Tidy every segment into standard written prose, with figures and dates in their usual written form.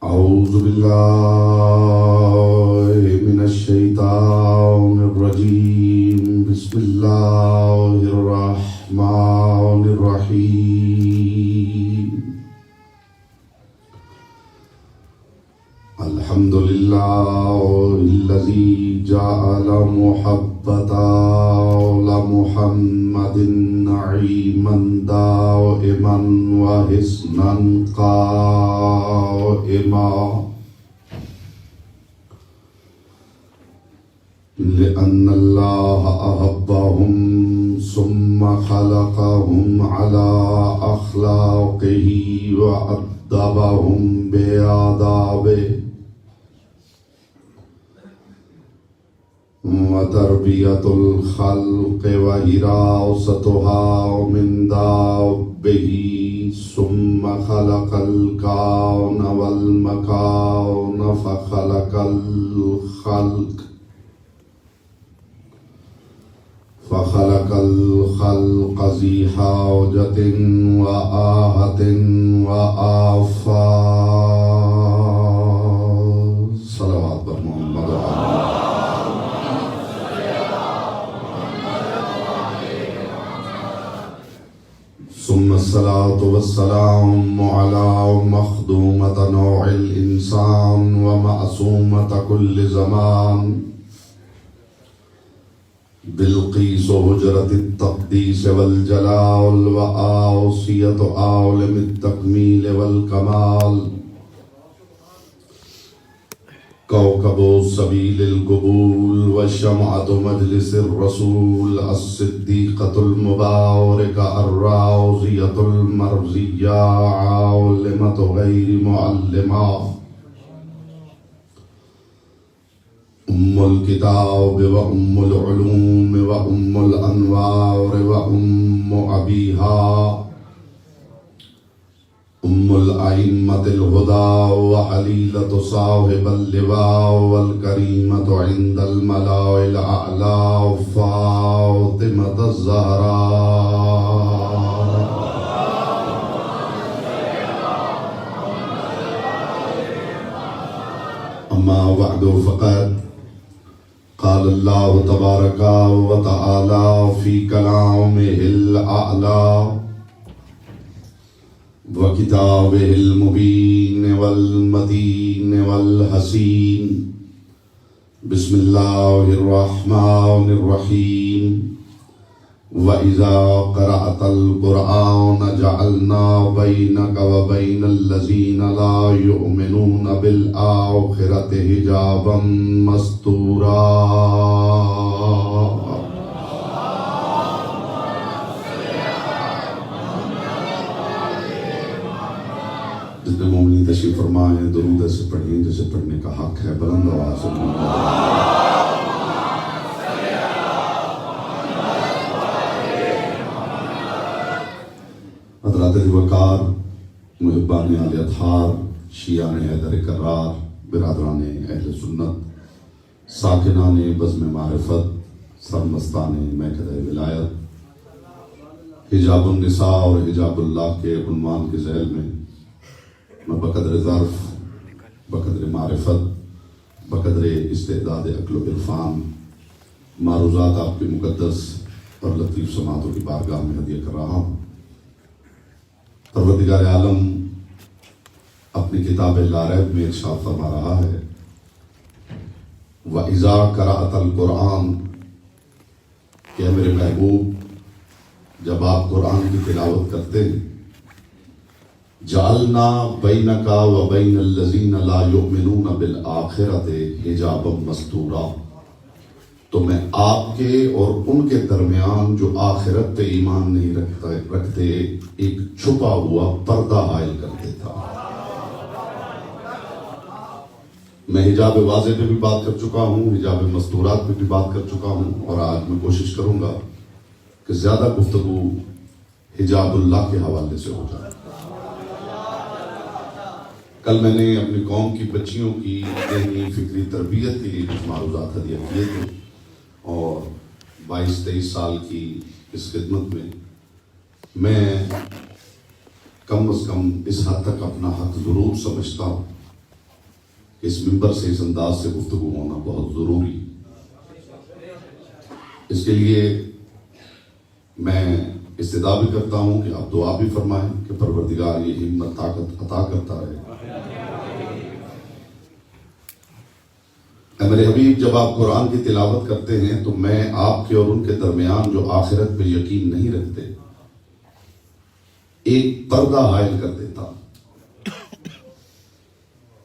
औज़ु बिल्लाहि मिनश्शैतानिर्रजीम बिस्मिल्लाहिर्रहमानिर्रहीम अल्हम्दुलिल्लाहिल्लज़ी जअल मुहब्बता ला मुहम्मदिन नईमन दाइमन व हिस्नन काइमा लिअन्नल्लाह अहब्बहुम सुम्मा खलक़हुम अला अख़लाक़िही व अद्दबहुम बिआदाबिही व तरबियतुल खल्क़ि व हिरासतुहा मिन दाब्बिही सुम्मा खलक़ल कौन वल मकान फ़खलक़ल खल्क़ ज़ी हाजतिन व आहतिन व आफ़ात सलवात पर मोहम्मद सुम्मस्सलातु वस्सलामु अला मख़दूमति नौइल इंसान व मअसूमति कुल्लि ज़मान बिल्क़ीस हुजरतित तक़दीस वल जलाल व आसियतु आलमित तकमील वल कमाल कौकबो सबीलिल क़बूल व शमअतु मजलिसिर रसूल अस्सिद्दीक़तुल मुबारका अर्राज़ियतुल मर्ज़िय्या आलिमतु गैरि मुअल्लिमा उम्मुल किताब व उम्मुल उलूम व उम्मुल अनवार व उम्मु अबीहा उम्मुल अइम्मतिल हुदा व अलीलतु साहिबल लिवा वल करीमतु इंदल मलाइल अअला फातिमतुज़ ज़हरा अम्मा बअदु फ़क़द क़ाल अल्लाहु तबारक व तआला फ़ी कलामिहिल अअला व किताबिहिल मुबीन वल मतीन वल हसीन बिस्मिल्लाहिर रहमानिर रहीम व इज़ा क़रअतल क़ुरआन जअलना बैनक व बैनल लज़ीना ला युमिनूना बिल आख़िरति हिजाबम मस्तूरा जितने मोमिनीन तशरीफ़ फरमाएं दुरूद से पढ़िए जैसे पढ़ने का हक है बुलंद आवाज़ से हज़रात वक़ार मुहिब्बान आले अत्हार शियान हैदर करार बिरादरान अहले सुन्नत साकिनान बज़्म मारिफत सरमस्तान महकद विलायत हिजाबुन निसा और हिजाबुल्लाह के उन्वान के ज़ैल में मैं बक़द्र ज़र्फ़ बक़द्र मारिफत बक़द्र इस्तेदाद अक़्ल व इरफ़ान मारूज़ात आपके मुक़द्दस और लतीफ़ समातों की बारगाह में हदिया कर रहा हूँ। परवरदिगार आलम अपनी किताब लारैब में इरशाद फरमा रहा है व इज़ा क़रअतल क़ुरआन कि मेरे महबूब जब आप कुरान की तिलावत करते हैं जालना बैनका व बैनल लज़ीना ला युमिनूना बिल आख़िरति हिजाबम मस्तूरा तो मैं आपके और उनके दरमियान जो आखिरत पे ईमान नहीं रखते एक छुपा हुआ पर्दा आयल कर देता। मैं हिजाब वाज़े पे भी बात कर चुका हूँ, हिजाब मस्तूरात पे भी बात कर चुका हूँ और आज मैं कोशिश करूंगा कि ज्यादा गुफ्तगू हिजाबुल्लाह के हवाले से हो जाए। कल मैंने अपनी कौम की बच्चियों की ज़हनी फिक्री तरबियत के लिए कुछ मारूज़ात हदिया किए थे और 22-23 साल की इस खिदमत में मैं कम अज़ कम इस हद तक अपना हक ज़रूर समझता हूँ कि इस मिंबर से इस अंदाज से गुफ्तगू होना बहुत ज़रूरी है। इसके लिए मैं इस्तिदा भी करता हूँ कि आप दुआ भी फरमाएं कि परवरदिगार ये हिम्मत ताकत अता करता रहे। मेरे हबीब, जब आप कुरान की तिलावत करते हैं तो मैं आपके और उनके दरमियान जो आखिरत पे यकीन नहीं रखते, एक पर्दा हायल कर देता हूं।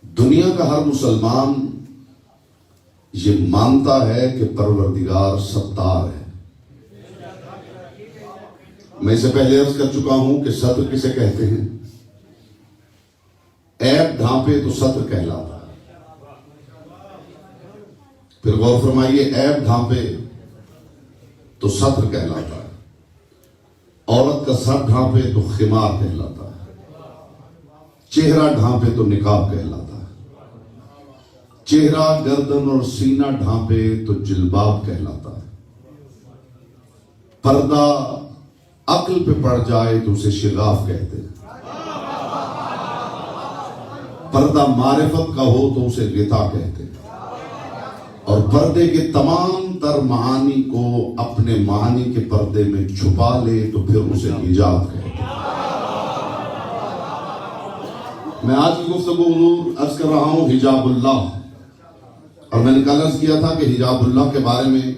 दुनिया का हर मुसलमान ये मानता है कि परवरदिगार सत्तार है। मैं इससे पहले अर्ज कर चुका हूं कि सत्र किसे कहते हैं। ऐब ढांपे तो सत्र कहलाता है। फिर गौर फरमाइए, ऐब ढांपे तो सत्र कहलाता है। औरत का सर ढांपे तो खिमार कहलाता है। चेहरा ढांपे तो निकाब कहलाता है। चेहरा, गर्दन और सीना ढांपे तो जिल्बाब कहलाता है। पर्दा अक्ल पे पड़ जाए तो उसे शिगाफ कहते हैं। पर्दा मारिफत का हो तो उसे गिता कहते हैं। और पर्दे के तमाम तर मानी को अपने मानी के पर्दे में छुपा ले तो फिर उसे हिजाब कहते हैं। मैं आज की गुफ्तगू हुजूर अर्ज कर रहा हूं हिजाबुल्लाह, और मैंने कल अर्ज किया था कि हिजाबुल्लाह के बारे में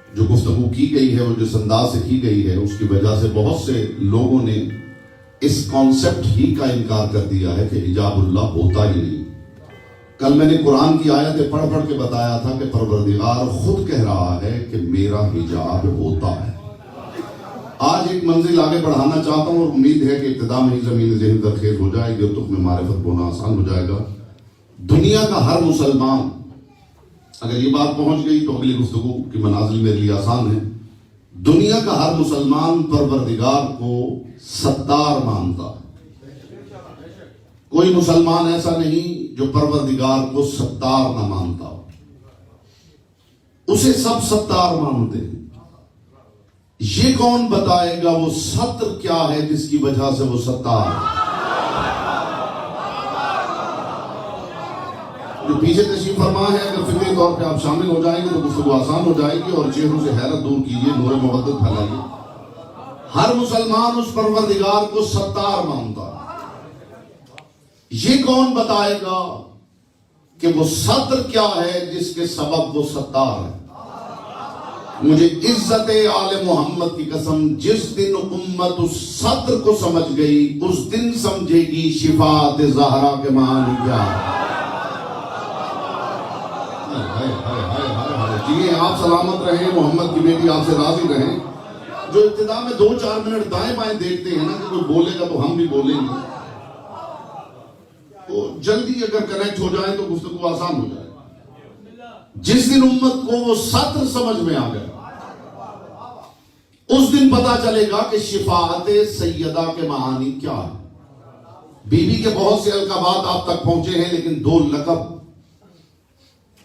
जो गुफ्तगू की गई है वो जिस अंदाज से की गई है उसकी वजह से बहुत से लोगों ने इस कॉन्सेप्ट ही का इनकार कर दिया है कि हिजाबुल्लाह होता ही नहीं। कल मैंने कुरान की आयतें पढ़ पढ़ के बताया था कि परवरदिगार खुद कह रहा है कि मेरा हिजाब होता है। आज एक मंजिल आगे बढ़ाना चाहता हूं और उम्मीद है कि इब्तिदा में ही जमीन ज़हन दरखेज हो जाएगी और तुम में मारिफत बोना आसान हो जाएगा। दुनिया का हर मुसलमान, अगर ये बात पहुंच गई तो अगली गुफ्तगू की मनाजिल मेरे लिए आसान है। दुनिया का हर मुसलमान परवरदिगार को सत्तार मानता है। कोई मुसलमान ऐसा नहीं जो परवरदिगार को सत्तार ना मानता हो। उसे सब सत्तार मानते हैं। ये कौन बताएगा वो सत्र क्या है जिसकी वजह से वो सत्तार है। जो पीछे तशरीफ फरमा है, अगर फिक्री तौर पे आप शामिल हो जाएंगे तो गुफ्तगू आसान हो जाएगी और चेहरों से हैरत दूर कीजिए, नूर मोहब्बत फैलाइए। हर मुसलमान उस परवरदिगार को सत्तार मानता है। ये कौन बताएगा कि वो सत्र क्या है जिसके सबब वो सत्तार है। मुझे इज्जत आले मोहम्मद की कसम, जिस दिन उम्मत उस सत्र को समझ गई उस दिन समझेगी शिफात ज़हरा के मानी क्या है। जी आप सलामत रहें, मोहम्मद की बेटी आपसे राजी रहें। जो इब्तिदा में 2-4 मिनट दाएं बाएं देखते हैं ना कि कोई बोलेगा तो हम भी बोलेंगे, तो जल्दी अगर कनेक्ट हो जाए तो गुफ्तगू आसान हो जाए। जिस दिन उम्मत को वो सत्र समझ में आ गया उस दिन पता चलेगा कि शिफाअत सैयदा के मानी क्या है। बीबी के बहुत से अलकाबात आप तक पहुंचे हैं लेकिन 2 लकब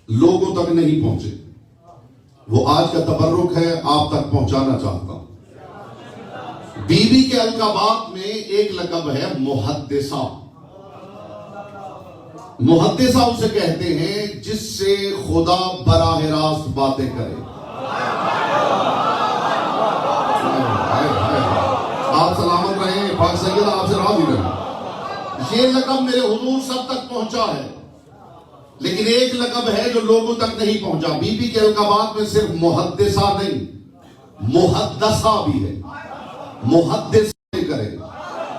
लोगों तक नहीं पहुंचे। वो आज का तबर्रुक है, आप तक पहुंचाना चाहता हूं। बीबी के अलकाबात में एक लकब है मुहद्दिसा। मुहद्दिसा उसे कहते हैं जिससे खुदा बराह रास्त बातें करे। आप सलामत रहें, पाक सैयदा आपसे राजी रहे। ये लकब मेरे हुजूर सब तक पहुंचा है, लेकिन एक लकब है जो लोगों तक नहीं पहुंचा। बीबी के अलकाबात में सिर्फ मुहद्दिसा नहीं, मुहद्दसा भी है। मुहद्दिसा करे,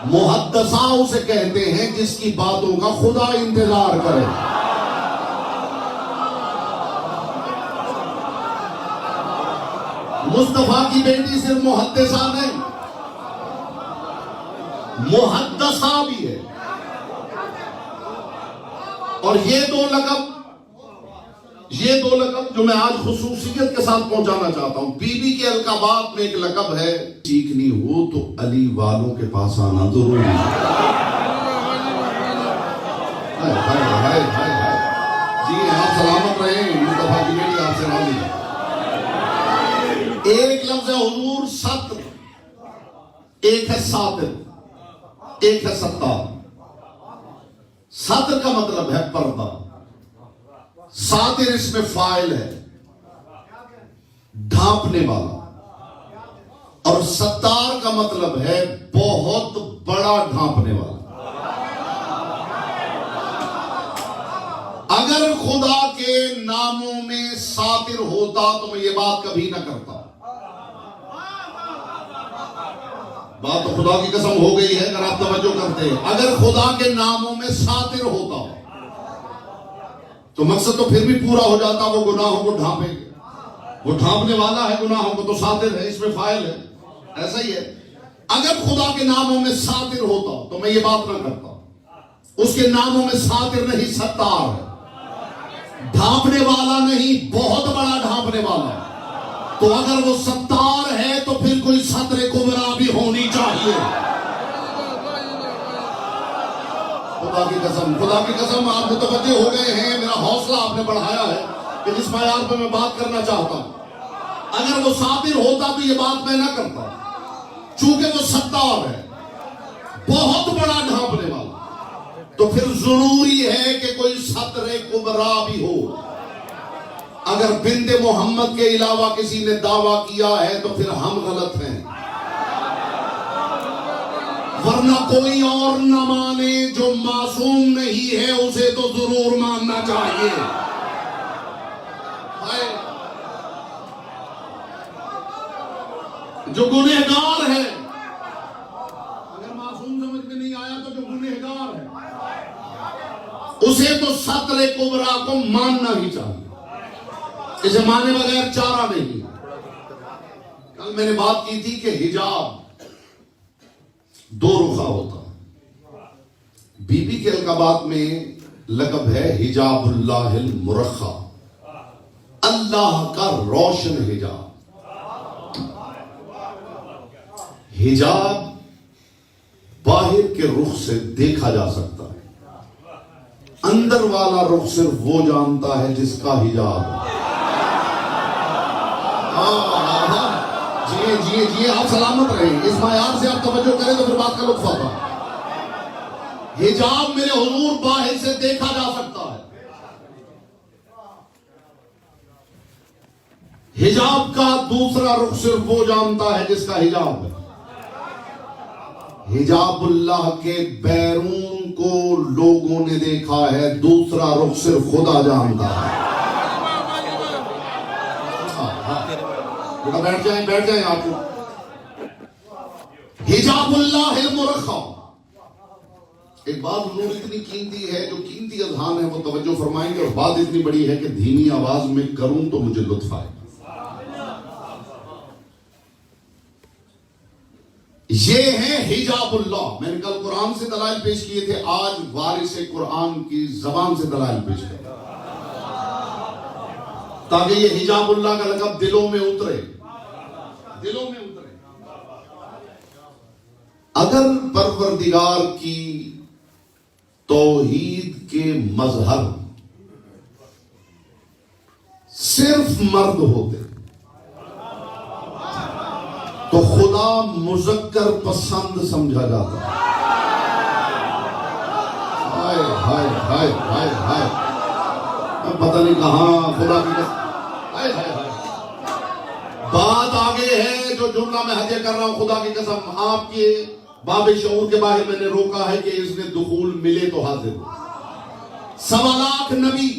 मुहद्दसा उसे कहते हैं जिसकी बातों का खुदा इंतजार करे। मुस्तफा की बेटी सिर्फ मुहद्दिसा नहीं, मुहद्दसा भी है। और ये दो लकब जो मैं आज खुसूसियत के साथ पहुंचाना चाहता हूं। बीबी के अलकाबात में एक लकब है, सीखनी हो तो अली वालों के पास आना जरूरी है। जी आप सलामत रहे, मुस्तफा की बेटी आपसे राजी है। एक लफ्ज है हुजूर सत्र, एक है सातिर, एक है सत्तार। सत्र का मतलब है पर्दा, सातिर इसमें फाइल है, ढांपने वाला, और सत्तार का मतलब है बहुत बड़ा ढांपने वाला। अगर खुदा के नामों में सातिर होता तो मैं ये बात कभी ना करता। बात तो खुदा की कसम हो गई है, अगर आप तवज्जो करते हैं। अगर खुदा के नामों में सातिर होता तो मकसद तो फिर भी पूरा हो जाता, वो गुनाहों को ढांपेंगे। वो ढांपने वाला है गुनाहों को, तो सातिर है, इसमें फाइल है। ऐसा ही है, अगर खुदा के नामों में सातिर होता तो मैं ये बात ना करता। उसके नामों में सातिर नहीं, सत्तार है, ढांपने वाला नहीं, बहुत बड़ा ढांपने वाला। तो अगर वो सत्तार है तो फिर कोई सत्र कुबरा भी होनी चाहिए। खुदा की कसम आप मुतवज्जे हो गए हैं, मेरा हौसला आपने बढ़ाया है कि जिस मयार पे मैं बात करना चाहता हूं। अगर वो सातिर होता तो ये बात मैं ना करता। चूंकि वो सत्तार है, बहुत बड़ा ढांपने वाला, तो फिर जरूरी है कि कोई सत्र कुबरा भी हो। अगर बिंदे मोहम्मद के अलावा किसी ने दावा किया है तो फिर हम गलत हैं, वरना कोई और न माने जो मासूम नहीं है उसे तो जरूर मानना चाहिए। जो गुनहगार है, अगर मासूम समझ में नहीं आया तो जो गुनहगार है उसे तो सत्र कुबरा को मानना ही चाहिए, इसे माने बगैर चारा नहीं। कल मैंने बात की थी कि हिजाब दो रुखा होता है। बीबी के अलकाबात में लक़ब है हिजाबुल्लाहिल मुरख्खा, अल्लाह का रोशन हिजाब। हिजाब बाहर के रुख से देखा जा सकता है, अंदर वाला रुख सिर्फ वो जानता है जिसका हिजाब। जी आप सलामत रहें। इस मायार से आप तवज्जो करें तो फिर बात का लुत्फ आता। हिजाब मेरे हुजूर बाहर से देखा जा सकता है। हिजाब का दूसरा रुख सिर्फ वो जानता है जिसका हिजाब है। हिजाबुल्लाह के बैरून को लोगों ने देखा है, दूसरा रुख सिर्फ खुदा जानता है। बैठ जाएं आप। हिजाबुल्लाहिल मुरख्खा, एक बात हुजूर इतनी कीमती है, जो कीमती अज़हान है वो तवज्जो फरमाएंगे, और बात इतनी बड़ी है कि धीमी आवाज में करूं तो मुझे लुत्फ आए। ये है हिजाबुल्लाह। मैंने कल कुरान से दलाइल पेश किए थे, आज वारिस कुरान की जबान से दलाइल पेश कर, ताकि ये हिजाबुल्लाह का लक़ब दिलों में उतरे, दिलों में उतरे। अगर परवरदिगार की तौहीद के मजहर सिर्फ मर्द होते तो खुदा मुज़क्कर पसंद समझा जाता। हाय हाय हाय हाय हाय, पता नहीं कहां खुदा की हाय हाय हाय। बात आगे है, जो जुमला मैं हजे कर रहा हूं, खुदा की कसम आपके बाबे शऊर के बाहर मैंने रोका है कि इसने दुखूल मिले तो हाजिर हो। 1.25 लाख नबी,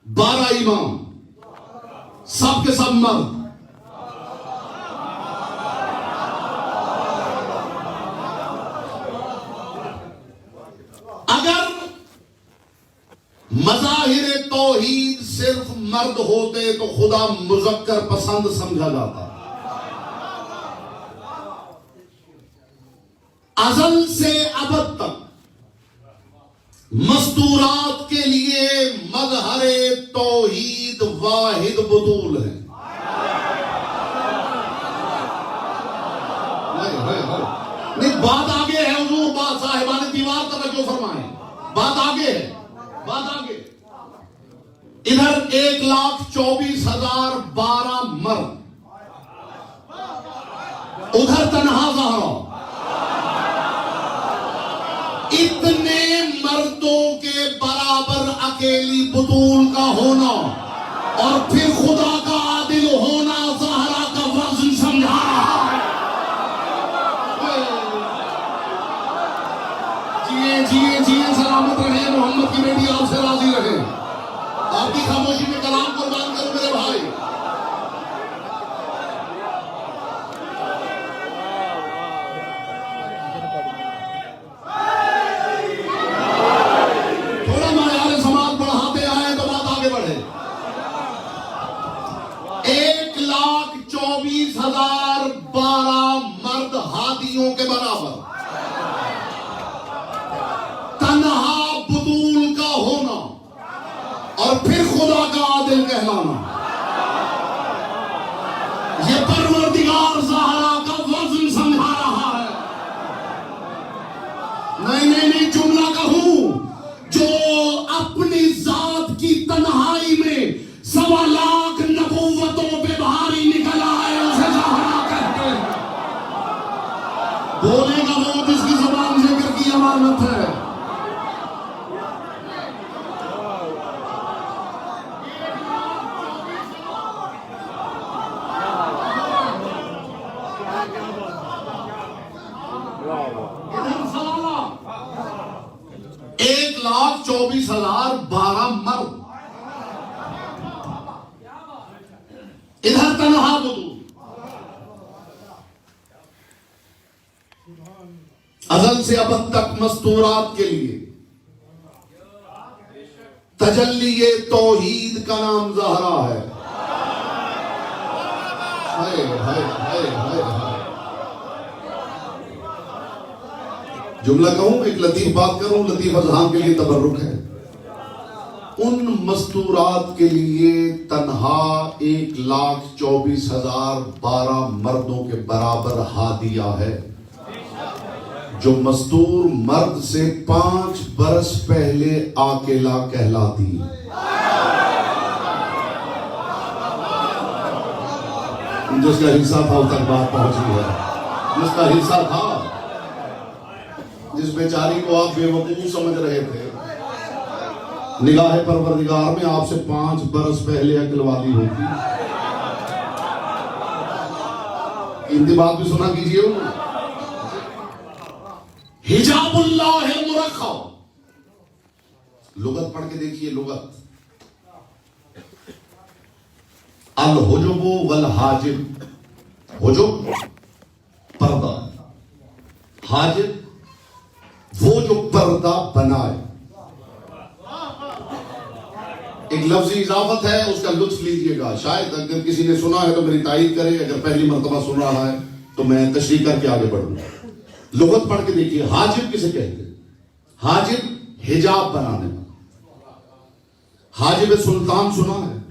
12 इमाम, सब के सब मर्द। अगर मज़ाहिर तौहीद सिर्फ मर्द होते तो खुदा मुज़क्कर पसंद समझा जाता। अज़ल से अबद तक मस्तूरात के लिए मज़हरे तौहीद वाहिद बुतूल है। नहीं, बात आगे है हुजूर, बात साहिबान दीवार तवज्जो फरमाएं, बात आगे है, बात आगे। इधर 1,24,012 मर्द, उधर तन्हा ज़हरा। इतने मर्दों के बराबर अकेली बुत होना और फिर खुदा का आदिल होना ज़हरा का वज़न समझा रहा है। जिए जिए जिए सलामत रहे, मोहम्मद की बेटी आपसे राजी रहे। आपकी खामोशी में कलाम कुर्बान करो मेरे भाई। थोड़ा मायार समाज बढ़ाते आए तो बात आगे बढ़े। 1,24,012 मर्द हादियों के बराबर, तन्हा बुतूल का होना और फिर खुदा का आदिल कहलाना, ये परवरदिगार ज़हरा का वज़न समझा रहा है। नहीं, जुमला कहूं, जो अपनी जात की तन्हाई में 1.25 लाख नबूवतों पे भारी निकल आए, उसे ज़हरा कहते हैं। बोलेगा वो जिसकी ज़बान जिक्र की अमानत है। इधर सवाल 1,24,012 मर्द, इधर तन्हा बुतूल। अज़ल से अब तक मस्तूरात के लिए तजल्ली ये तौहीद का नाम ज़हरा है। हाय हाय हाय हाय हाय। जुमला कहूं, एक लतीफ बात करूं, लतीफ अज़हान के लिए तबर्रुक है। उन मस्तूरात के लिए तन्हा 1,24,012 मर्दों के बराबर हादिया है, जो मस्तूर मर्द से 5 बरस पहले अकेला कहलाती। जिसका हिस्सा था उस तक बात पहुंची है, जिसका हिस्सा था, जिस बेचारी को आप बेवकूफ समझ रहे थे, निगाह परवरदिगार में आपसे 5 बरस पहले अकल वाली होती। हिंदी बात भी सुना कीजिए। हिजाबुल्लाह मुरक्खब, लुगत पढ़ के देखिए। लुगत अल हुजुबु वल हाजिब, हुजुब पर्दा, हाजिब वो जो पर्दा बनाए। एक लफ्जी इजाफत है, उसका लुत्फ लीजिएगा। शायद अगर किसी ने सुना है तो मेरी तारीफ करे, अगर पहली मर्तबा सुन रहा है तो मैं तशरीह करके आगे बढ़ूंगा। लुगत पढ़ के देखिए। हाजिब किसे कहते हैं? हाजिब हिजाब बनाने वाला। हाजिब सुल्तान सुना है?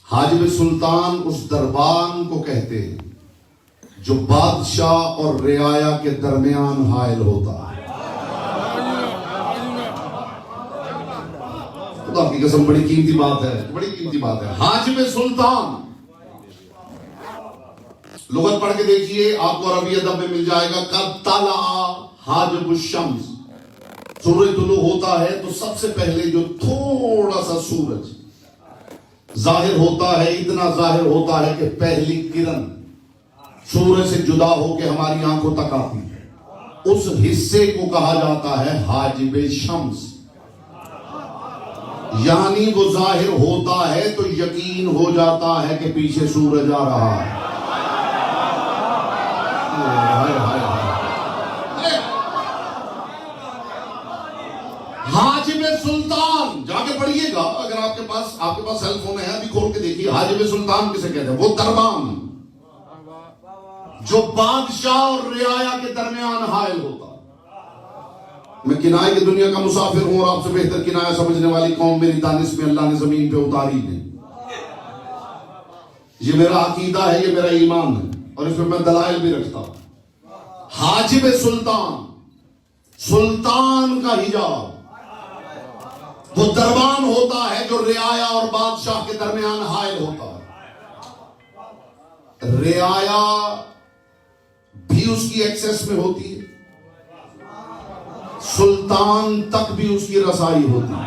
हाजिब सुल्तान उस दरबान को कहते हैं जो बादशाह और रियाया के दरमियान हायल होता है। खुदा की कसम, बड़ी कीमती बात है, बड़ी कीमती बात है। हाजिब सुल्तान, लुगत पढ़ के देखिए, आपको अरबी अदब में मिल जाएगा। कब ताला हाजिब शम्स, सूरज तुलू होता है तो सबसे पहले जो थोड़ा सा सूरज जाहिर होता है, इतना जाहिर होता है कि पहली किरण सूरज से जुदा होकर हमारी आंखों तक आती है, उस हिस्से को कहा जाता है हाजिब शम्स। यानी वो जाहिर होता है तो यकीन हो जाता है कि पीछे सूरज आ रहा है। हाजिब सुल्तान, जाके पढ़िएगा अगर आपके पास सेल फोन है, अभी खोल के देखिए। हाजिब सुल्तान किसे कहते हैं? वो दरबान जो बादशाह और रियाया के दरमियान हायल होता। मैं किनाए की दुनिया का मुसाफिर हूं और आपसे बेहतर किनाया समझने वाली कौम मेरी दानिश में अल्लाह ने जमीन पे उतारी नहीं। ये मेरा अकीदा है, ये मेरा ईमान है और इसमें मैं दलाइल भी रखता हूं। हाजिब सुल्तान, सुल्तान का हिजाब, वो दरबान होता है जो रियाया और बादशाह के दरमियान हायल होता है। रियाया भी उसकी एक्सेस में होती है, सुल्तान तक भी उसकी रसाई होती है।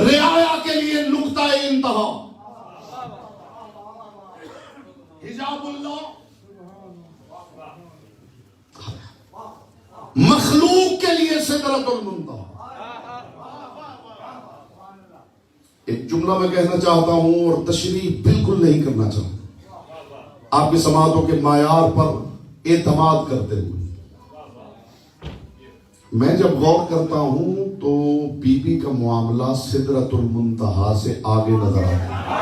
रियाया के लिए नुक्ता इंतहा, हिजाबुल्लाह मखलूक के लिए सिदरतुल मुंतहा। एक जुमला मैं कहना चाहता हूं और तशरीह बिल्कुल नहीं करना चाहता, आपकी समातों के मायार पर एतमाद करते हुए मैं जब गौर करता हूं तो बीबी का मामला सिदरतुल मुंतहा से आगे नजर आता है,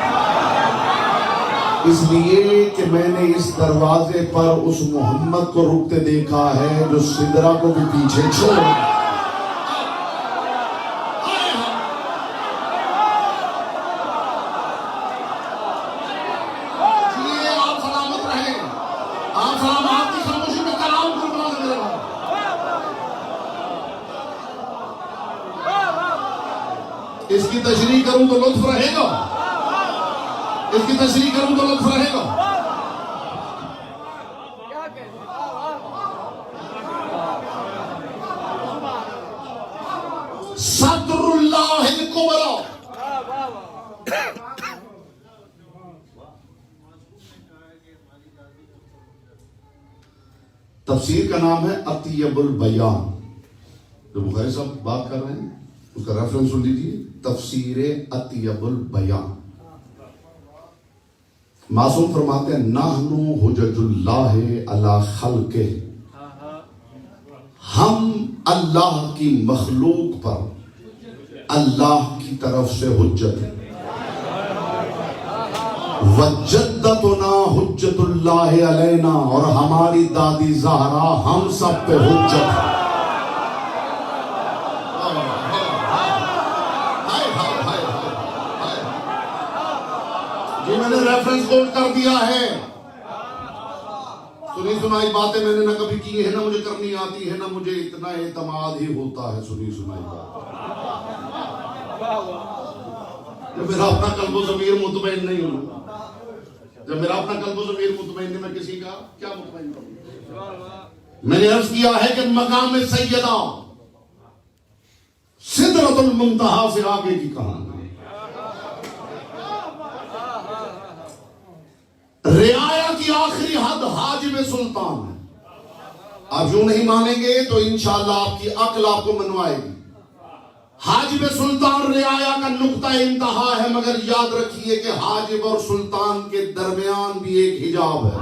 इसलिए कि मैंने इस दरवाजे पर उस मोहम्मद को रुकते देखा है जो सिदरा को भी पीछे छोड़। आप सलामत रहे, आप सलामत की खामोशी में कलाम कुर्बान दे रहा हूं। इसकी तशरीह करूं तो लुत्फ रहेगा, इसकी तशरीह करूं तो लुत्फ रहेगा। सदरुल्लाहिल कुबरा, तफसीर का नाम है अतियबुल बयान। जो बुखारी साहब बात कर रहे हैं उसका रेफरेंस सुन लीजिए, तफसीर अतियबुल बयान। मासूम फरमाते हैं नाहनु हुज्जतुल्लाह अला खल्के, हम अल्लाह की मखलूक पर अल्लाह की तरफ से हुज्जत है। वजद्दतुना हुज्जतुल्लाह अलैना, और हमारी दादी ज़हरा हम सब पे हुज्जत है। ये मैंने रेफरेंस कोट कर दिया है, सुनी सुनाई बातें मैंने ना कभी की है, ना मुझे करनी आती है, ना मुझे इतना एतमाद ही होता है सुनी सुनाई बात। जब मेरा अपना कल्बो ज़मीर मुतमईन नहीं हो, जब मेरा अपना कल्बो ज़मीर मुतमईन नहीं, मैं किसी का क्या मुतमईन करूं। मैंने अर्ज किया है कि मकाम सैयदा सिदरतुल मुंतहा से आगे की कहानी, रियाया की आखिरी हद हाजिब सुल्तान है। आप यूं नहीं मानेंगे तो इंशाअल्लाह आपकी अक्ल आपको मनवाएगी। हाजिब सुल्तान रियाया का नुक्ता इंतहा है, मगर याद रखिए कि हाजिब और सुल्तान के दरमियान भी एक हिजाब है,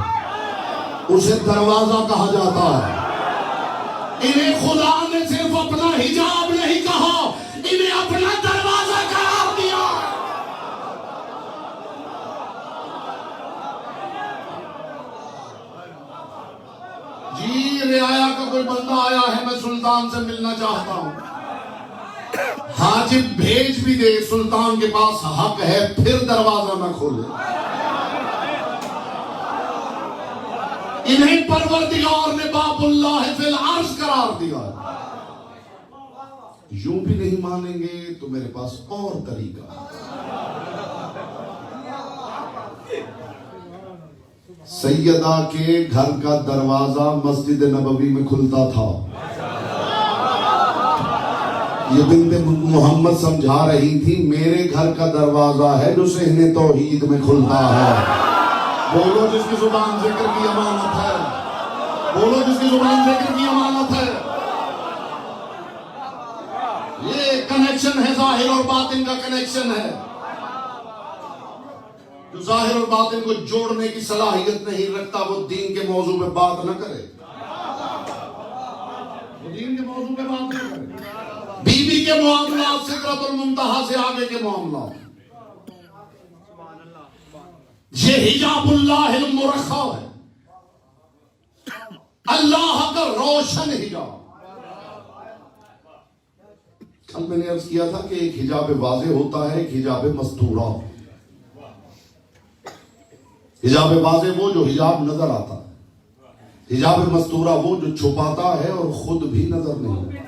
उसे दरवाजा कहा जाता है। इन्हें खुदा ने सिर्फ अपना हिजाब नहीं कहा, इन्हें अपना दरवाजा करार दिया। जी रियाया का कोई बंदा आया है, मैं सुल्तान से मिलना चाहता हूं, हाजिब भेज भी दे, सुल्तान के पास हक है फिर दरवाजा न खोले। इन्हें परवरदिगार ने बाबुल्लाह फिल अर्श करार दिया। यूं भी नहीं मानेंगे तो मेरे पास और तरीका। सैयदा के घर का दरवाजा मस्जिद नबवी में खुलता था। ये बिन्ते मोहम्मद समझा रही थी मेरे घर का दरवाजा है जो सहने तौहीद में खुलता है। बोलो जिसकी जुबान जिक्र की अमानत है, बोलो जिसकी जुबान जिक्र की अमानत है। ये कनेक्शन है, जाहिर और बातिन का कनेक्शन है। जो जाहिर और बातिन को जोड़ने की सलाहियत नहीं रखता वो दीन के मौजू पे बात न करे, वो दीन के मौजू पे बात न करे। बीवी के मामला सिदरतुल मुंतहा से आगे के मामला, ये हिजाबुल्लाहिल मुरख्खा है, अल्लाह का रोशन हिजाब। कल मैंने अर्ज किया था कि एक हिजाब वाज़े होता है, एक हिजाब मस्तूरा। हिजाब वाज़े वो जो हिजाब नजर आता है, हिजाब मस्तूरा वो जो छुपाता है और खुद भी नजर नहीं आता।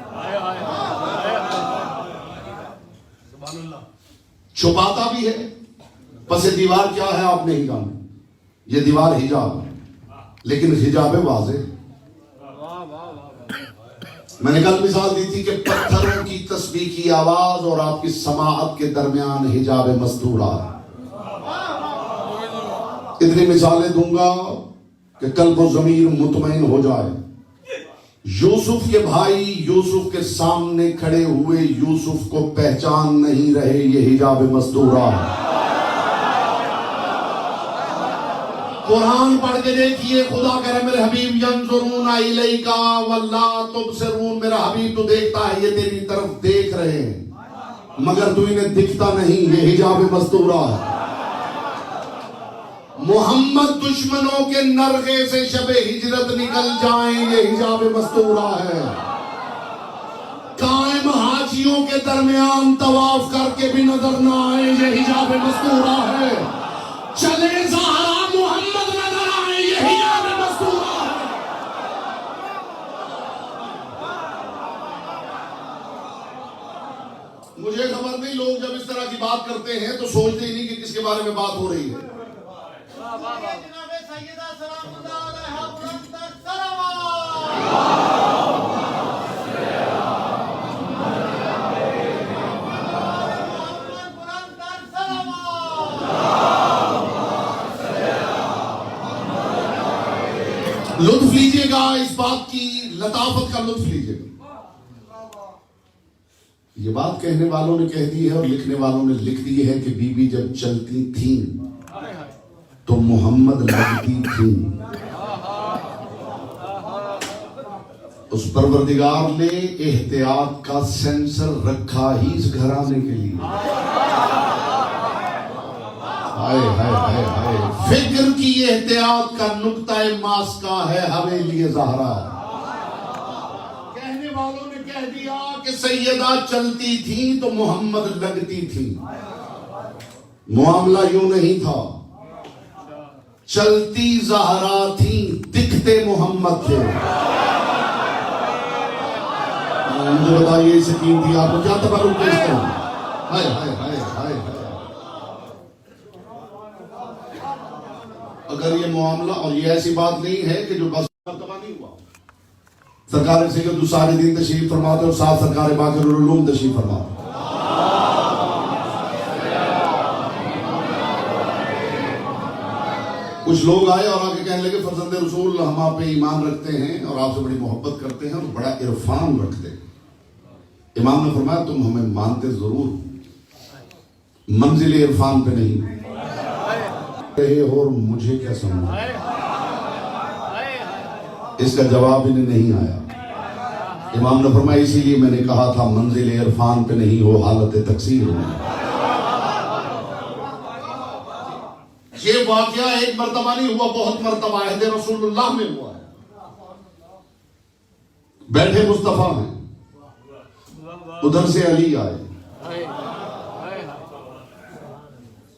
छुपाता भी है, बस ये दीवार क्या है आप नहीं जानते, ये दीवार हिजाब है, लेकिन हिजाब वाज़े। मैंने कल मिसाल दी थी कि पत्थरों की तस्बीह की आवाज और आपकी समाअत के दरमियान हिजाब मस्तूरा। इतनी मिसालें दूंगा कि कल को ज़मीर मुतमईन हो जाए। यूसुफ के भाई यूसुफ के सामने खड़े हुए यूसुफ को पहचान नहीं रहे, ये हिजाब मस्तूरा। कुरान पढ़ के देखिए, खुदा कह रहे मेरे हबीब यंजुरून इलैका वल्ला तुबसिरून, मेरा हबीब तो देखता है, ये तेरी तरफ देख रहे हैं मगर तू इन्हें दिखता नहीं, ये हिजाब मस्तूरा है। मोहम्मद दुश्मनों के नरगे से शबे हिजरत निकल जाएं, ये हिजाब मस्तूरा है। कायम हाजियों के दरमियान तवाफ करके भी नजर ना आए, ये हिजाब मस्तूरा है। चले ज़हरा मोहम्मद नजर आए, ये हिजाब मस्तूरा है। मुझे खबर नहीं, लोग जब इस तरह की बात करते हैं तो सोचते ही नहीं कि किसके बारे में बात हो रही है। लुत्फ लीजिएगा, इस बात की लताफत का लुत्फ लीजिएगा। ये बात कहने वालों ने कह दी है और लिखने वालों ने लिख दी है कि बीबी जब चलती थी तो मोहम्मद लगती थी। उस परवरदिगार ने एहतियात का सेंसर रखा ही इस घराने के लिए। हाय हाय हाय हाय, फिक्र की एहतियात का नुक्ता मास का है हवेली ज़हरा। कहने वालों ने कह दिया कि सैयदा चलती थी तो मोहम्मद लगती थी। मामला यूं नहीं था, चलती ज़हरा थी, दिखते मोहम्मद थे। मुझे बताइए इस यकीन थी आपको क्या तबरुक पेश करूं? हाय हाय हाय हाय हाय। अगर ये मामला, और ये ऐसी बात नहीं है कि जो बस मर्तबा नहीं हुआ, सरकार से जो सारे दिन तशरीफ फरमाते और साथ सरकार बाक़िर उलूम तशरीफ फरमाते। कुछ लोग आए और आके कहने लगे फर्जंद रसूल हम आप पे ईमान रखते हैं और आपसे बड़ी मोहब्बत करते हैं और बड़ा इरफान रखते हैं। इमाम ने फरमाया तुम हमें मानते जरूर, मंजिल इरफान पे नहीं रहे हो और मुझे क्या समझ। इसका जवाब इन्हें नहीं आया। इमाम ने फरमाया इसीलिए मैंने कहा था मंजिल इरफान पे नहीं हो, हालत तकसीर में। ये वाकया एक मर्तबा नहीं हुआ, बहुत मर्तबा अहद रसूलुल्लाह में हुआ है। बैठे मुस्तफा हैं, उधर से अली आए।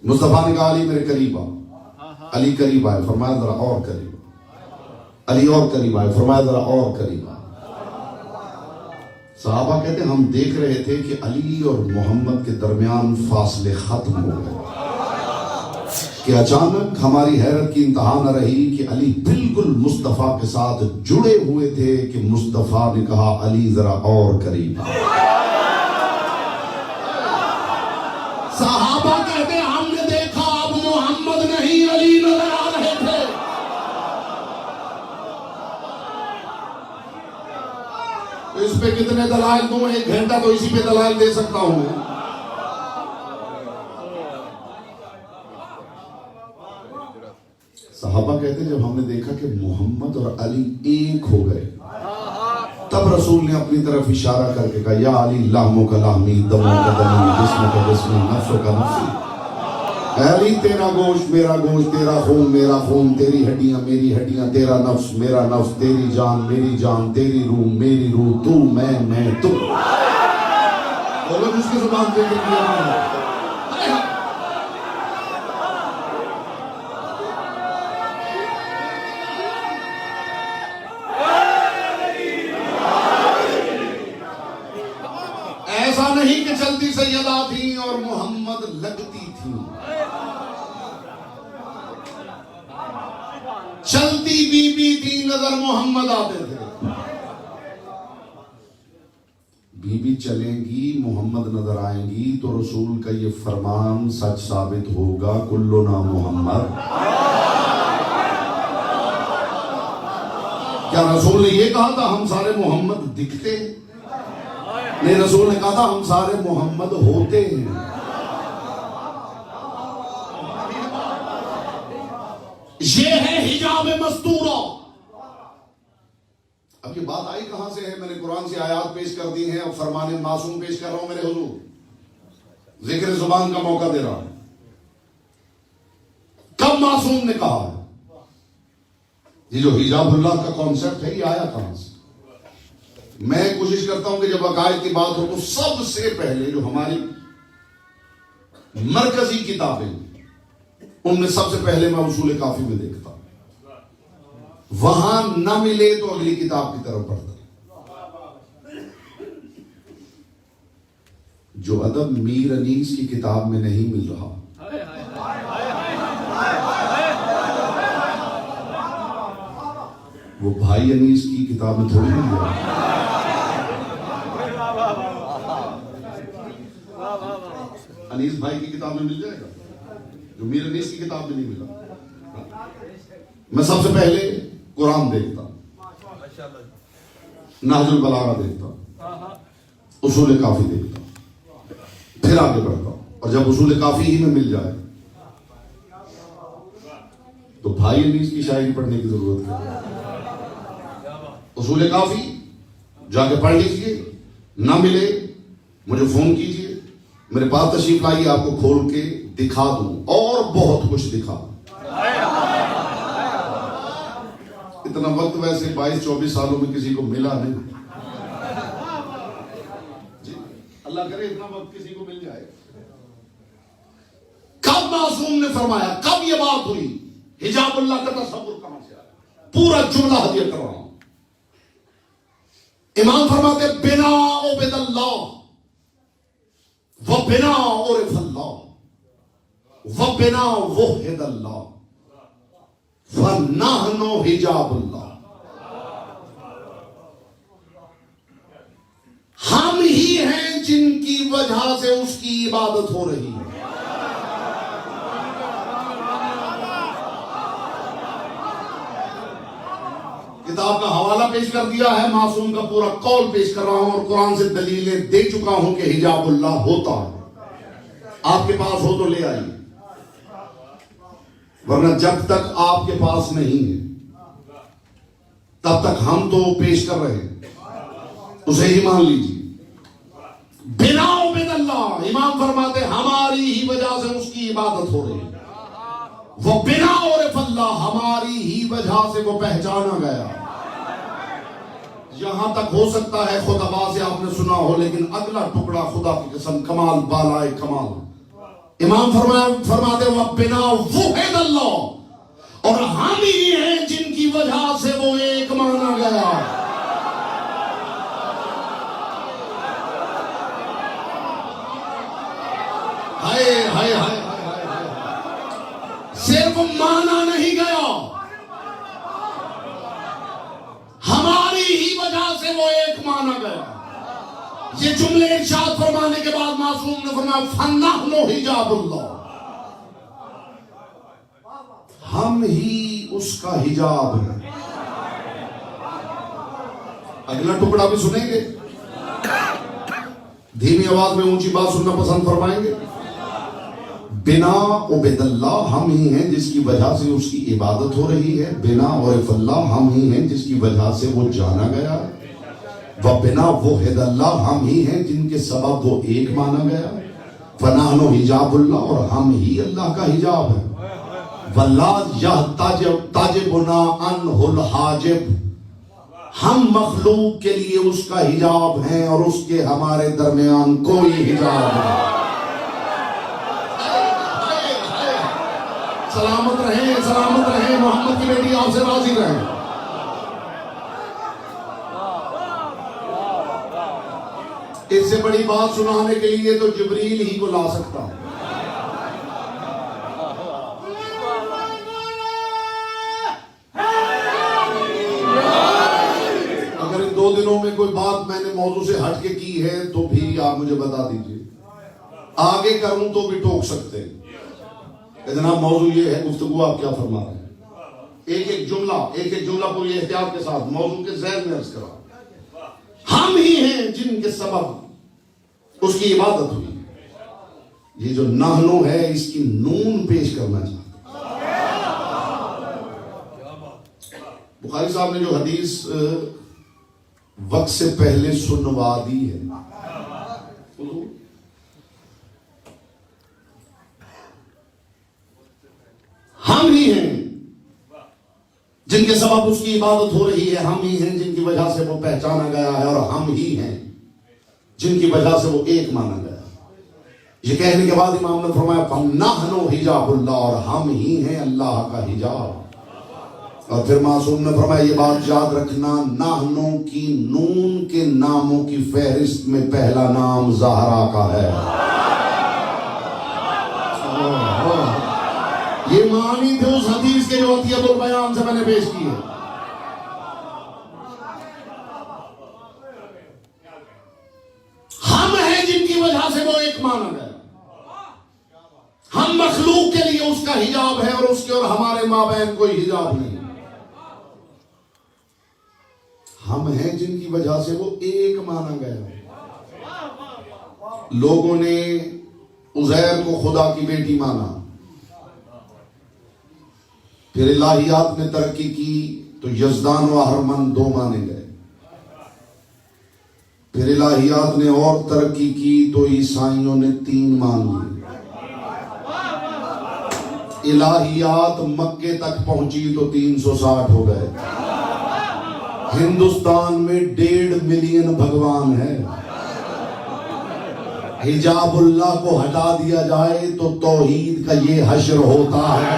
मुस्तफा ने कहा अली मेरे करीब आ। अली करीब आए, फरमाया जरा और करीब। अली और करीब आए, फरमाया जरा और करीब आ। सहाबा कहते हम देख रहे थे कि अली और मोहम्मद के दरमियान फासले खत्म हो गए कि अचानक हमारी हैरत की इंतहा न रही कि अली बिल्कुल मुस्तफा के साथ जुड़े हुए थे कि मुस्तफा ने कहा अली जरा और करीब आ। सहाबा कहते हमने देखा अब मोहम्मद नहीं अली नजर आ रहे थे। तो इस पे कितने दलाल दूं? एक घंटा तो इसी पे दलाल दे सकता हूं। सहाबा कहते जब हमने देखा कि मोहम्मद और अली एक हो गए, तब रसूल ने अपनी तरफ इशारा करके कहा या अली लाहमो का लाहमी, दमो का दमी, जिस्म का जिस्म, नफ्सो का नफ्सी। अली तेरा गोश्त मेरा गोश्त, तेरा खून मेरा खून, तेरी हड्डियां मेरी हड्डियां, तेरा नफ्स मेरा नफ्स, तेरी जान मेरी जान, तेरी रूह मेरी रूह, तू मैं तू। बोलो जिसकी जुबान पे किया। ऐसा नहीं कि चलती सैयदा थी और मोहम्मद लगती थी। चलती बीबी थी, नजर मोहम्मद आते थे। बीबी चलेंगी, मोहम्मद नजर आएंगी तो रसूल का ये फरमान सच साबित होगा, कुल्लुना मोहम्मद। क्या रसूल ने ये कहा था हम सारे मोहम्मद दिखते हैं? नहीं, रसूल ने कहा था हम सारे मोहम्मद होते हैं। ये है हिजाब मस्तूरा। अब ये बात आई कहां से है? मैंने कुरान से आयात पेश कर दी है, अब फरमाने मासूम पेश कर रहा हूं मेरे हुजूर, जिक्र जुबान का मौका दे रहा हूं। कब मासूम ने कहा है? ये जो हिजाबुल्लाह का कॉन्सेप्ट है ये आया कहां से? मैं कोशिश करता हूं कि जब अकायद की बात हो तो सबसे पहले जो हमारी मरकजी किताबें उनमें सबसे पहले मैं उसूल काफी में देखता, वहां न मिले तो अगली किताब की तरफ पढ़ता। जो अदब मीर अनीस की किताब में नहीं मिल रहा, वो भाई अनीस की किताब में थोड़ी मिल रहा। अनीस भाई की किताब में मिल जाएगा जो मीर अनीस की किताब में नहीं मिला। मैं सबसे पहले कुरान देखता, नाजुल बलागा देखता, उसूल काफी देखता, फिर आगे बढ़ता। और जब उसूल काफी ही में मिल जाए तो भाई अनीस की शायरी पढ़ने की जरूरत है। उसूल काफी जाके पढ़ लीजिए, ना मिले मुझे फोन कीजिए, मेरे पास तशरीफ लाइए, आपको खोल के दिखा दूं और बहुत कुछ दिखा दूं। इतना वक्त वैसे 22-24 सालों में किसी को मिला नहीं जी, अल्लाह करे इतना वक्त किसी को मिल जाए। कब मासूम ने फरमाया, कब ये बात हुई? हिजाबुल्लाह का तसव्वुर कहां से आया? पूरा जुमला हदिया कर रहा हूं। इमाम फरमाते बिना उबदल्लाह व बिना उरफल्लाह व बिना वहिदल्लाह फन्नाहनु हिजाबुल्लाह। हम ही हैं जिनकी वजह से उसकी इबादत हो रही है। किताब का हवाला पेश कर दिया है, मासूम का पूरा कौल पेश कर रहा हूं और कुरान से दलीलें दे चुका हूं कि हिजाबुल्लाह होता है। आपके पास हो तो ले आइए, वरना जब तक आपके पास नहीं है तब तक हम तो पेश कर रहे हैं, उसे ही मान लीजिए। बिना उबदल्लाह, इमाम फरमाते हमारी ही वजह से उसकी इबादत हो रही है। वो बिना उरफल्लाह, हमारी ही वजह से वो पहचाना गया। यहां तक हो सकता है खुदा से आपने सुना हो, लेकिन अगला टुकड़ा खुदा की कसम कमाल बालाए कमाल। इमाम फरमाते वह बिना वहिदल्लाह, और हम ही हैं जिनकी वजह से वो एक माना गया। हाय हाय हाय, सिर्फ माना नहीं गया, हमारी ही वजह से वो एक माना गया। ये जुमले इरशाद फरमाने के बाद मासूम ने फरमाया फन्नाहनु हिजाबुल्लाह, हम ही उसका हिजाब है। अगला टुकड़ा भी सुनेंगे, धीमी आवाज में ऊंची बात सुनना पसंद फरमाएंगे। बिना उबदल्लाह, हम ही हैं जिसकी वजह से उसकी इबादत हो रही है। बिना उरफल्लाह, हम ही हैं जिसकी वजह से वो जाना गया। व बिना वहिदल्लाह, हम ही हैं जिनके सबब वो एक माना गया। फनाहनु हिजाबुल्लाह, और हम ही अल्लाह का हिजाब है। वल्ला यह ताजिबुना अनहुल हाजिब, हम मखलूक के लिए उसका हिजाब हैं और उसके हमारे दरमियान कोई हिजाब नहीं। सलामत रहे मोहम्मद की बेटी, आपसे राजी रहे। इससे बड़ी बात सुनाने के लिए तो जिब्रील ही को ला सकता हूं। अगर इन 2 दिनों में कोई बात मैंने मौजू से हट के की है तो भी आप मुझे बता दीजिए, आगे करूं तो भी टोक सकते हैं। जनाब मौजू ये है, गुफ्तगू आप क्या फरमा रहे हैं, एक एक जुमला पूरी एहतियात के साथ मौजू के ज़हन में अर्ज करा। हम ही हैं जिनके सबब उसकी इबादत हुई। ये जो नहनो है इसकी नून पेश करना चाहता। बुखारी साहब ने जो हदीस वक्त से पहले सुनवा दी है, हम ही हैं जिनके सबब उसकी इबादत हो रही है, हम ही हैं जिनकी वजह से वो पहचाना गया है, और हम ही हैं जिनकी वजह से वो एक माना गया। ये कहने के बाद इमाम ने फरमाया फन्नाहनु हिजाबुल्लाह, और हम ही हैं अल्लाह का हिजाब। और फिर मासूम ने फरमाया ये बात याद रखना, नाहनों की नून के नामों की फहरिस्त में पहला नाम ज़हरा का है। ये मानी थे उस हदीस के जो अतियतुल बयान से मैंने पेश की है। हम हैं जिनकी वजह से वो एक माना गया। हम मखलूक के लिए उसका हिजाब है, और उसके और हमारे माबैन कोई हिजाब नहीं। हम हैं जिनकी वजह से वो एक माना गया। लोगों ने उज़ैर को खुदा की बेटी माना, फिर इलाहियात ने तरक्की की तो यज़दान व अहरमन दो माने गए। फिर इलाहियात ने और तरक्की की तो ईसाइयों ने तीन मान लिए। इलाहियात मक्के तक पहुंची तो 360 हो गए। हिंदुस्तान में 1.5 मिलियन भगवान है। हिजाबुल्लाह को हटा दिया जाए तो तौहीद का ये हश्र होता है।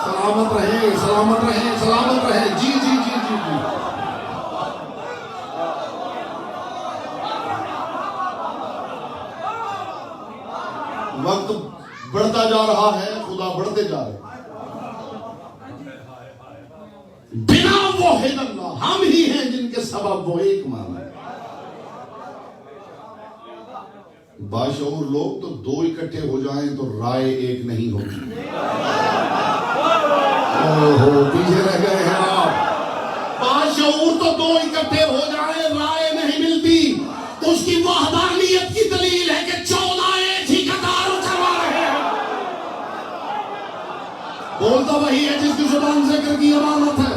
सलामत रहे, सलामत रहे, सलामत रहे। जी जी जी जी जी। वक्त बढ़ता जा रहा है, खुदा बढ़ते जा रहे हैं। बिना वाहिद अल्लाह, हम ही हैं जिनके सबब वो एक माना। बाशऊर लोग तो दो इकट्ठे हो जाएं तो राय एक नहीं होगी। ओहो, पीछे रह गए हैं आप। बाशऊर तो दो इकट्ठे हो जाएं राय नहीं मिलती। उसकी वहदानियत की दलील है कि 14 एक ही कतार उतरवा रहे हैं। बोलता वही है जिसकी जुबान जिक्र की अमानत है।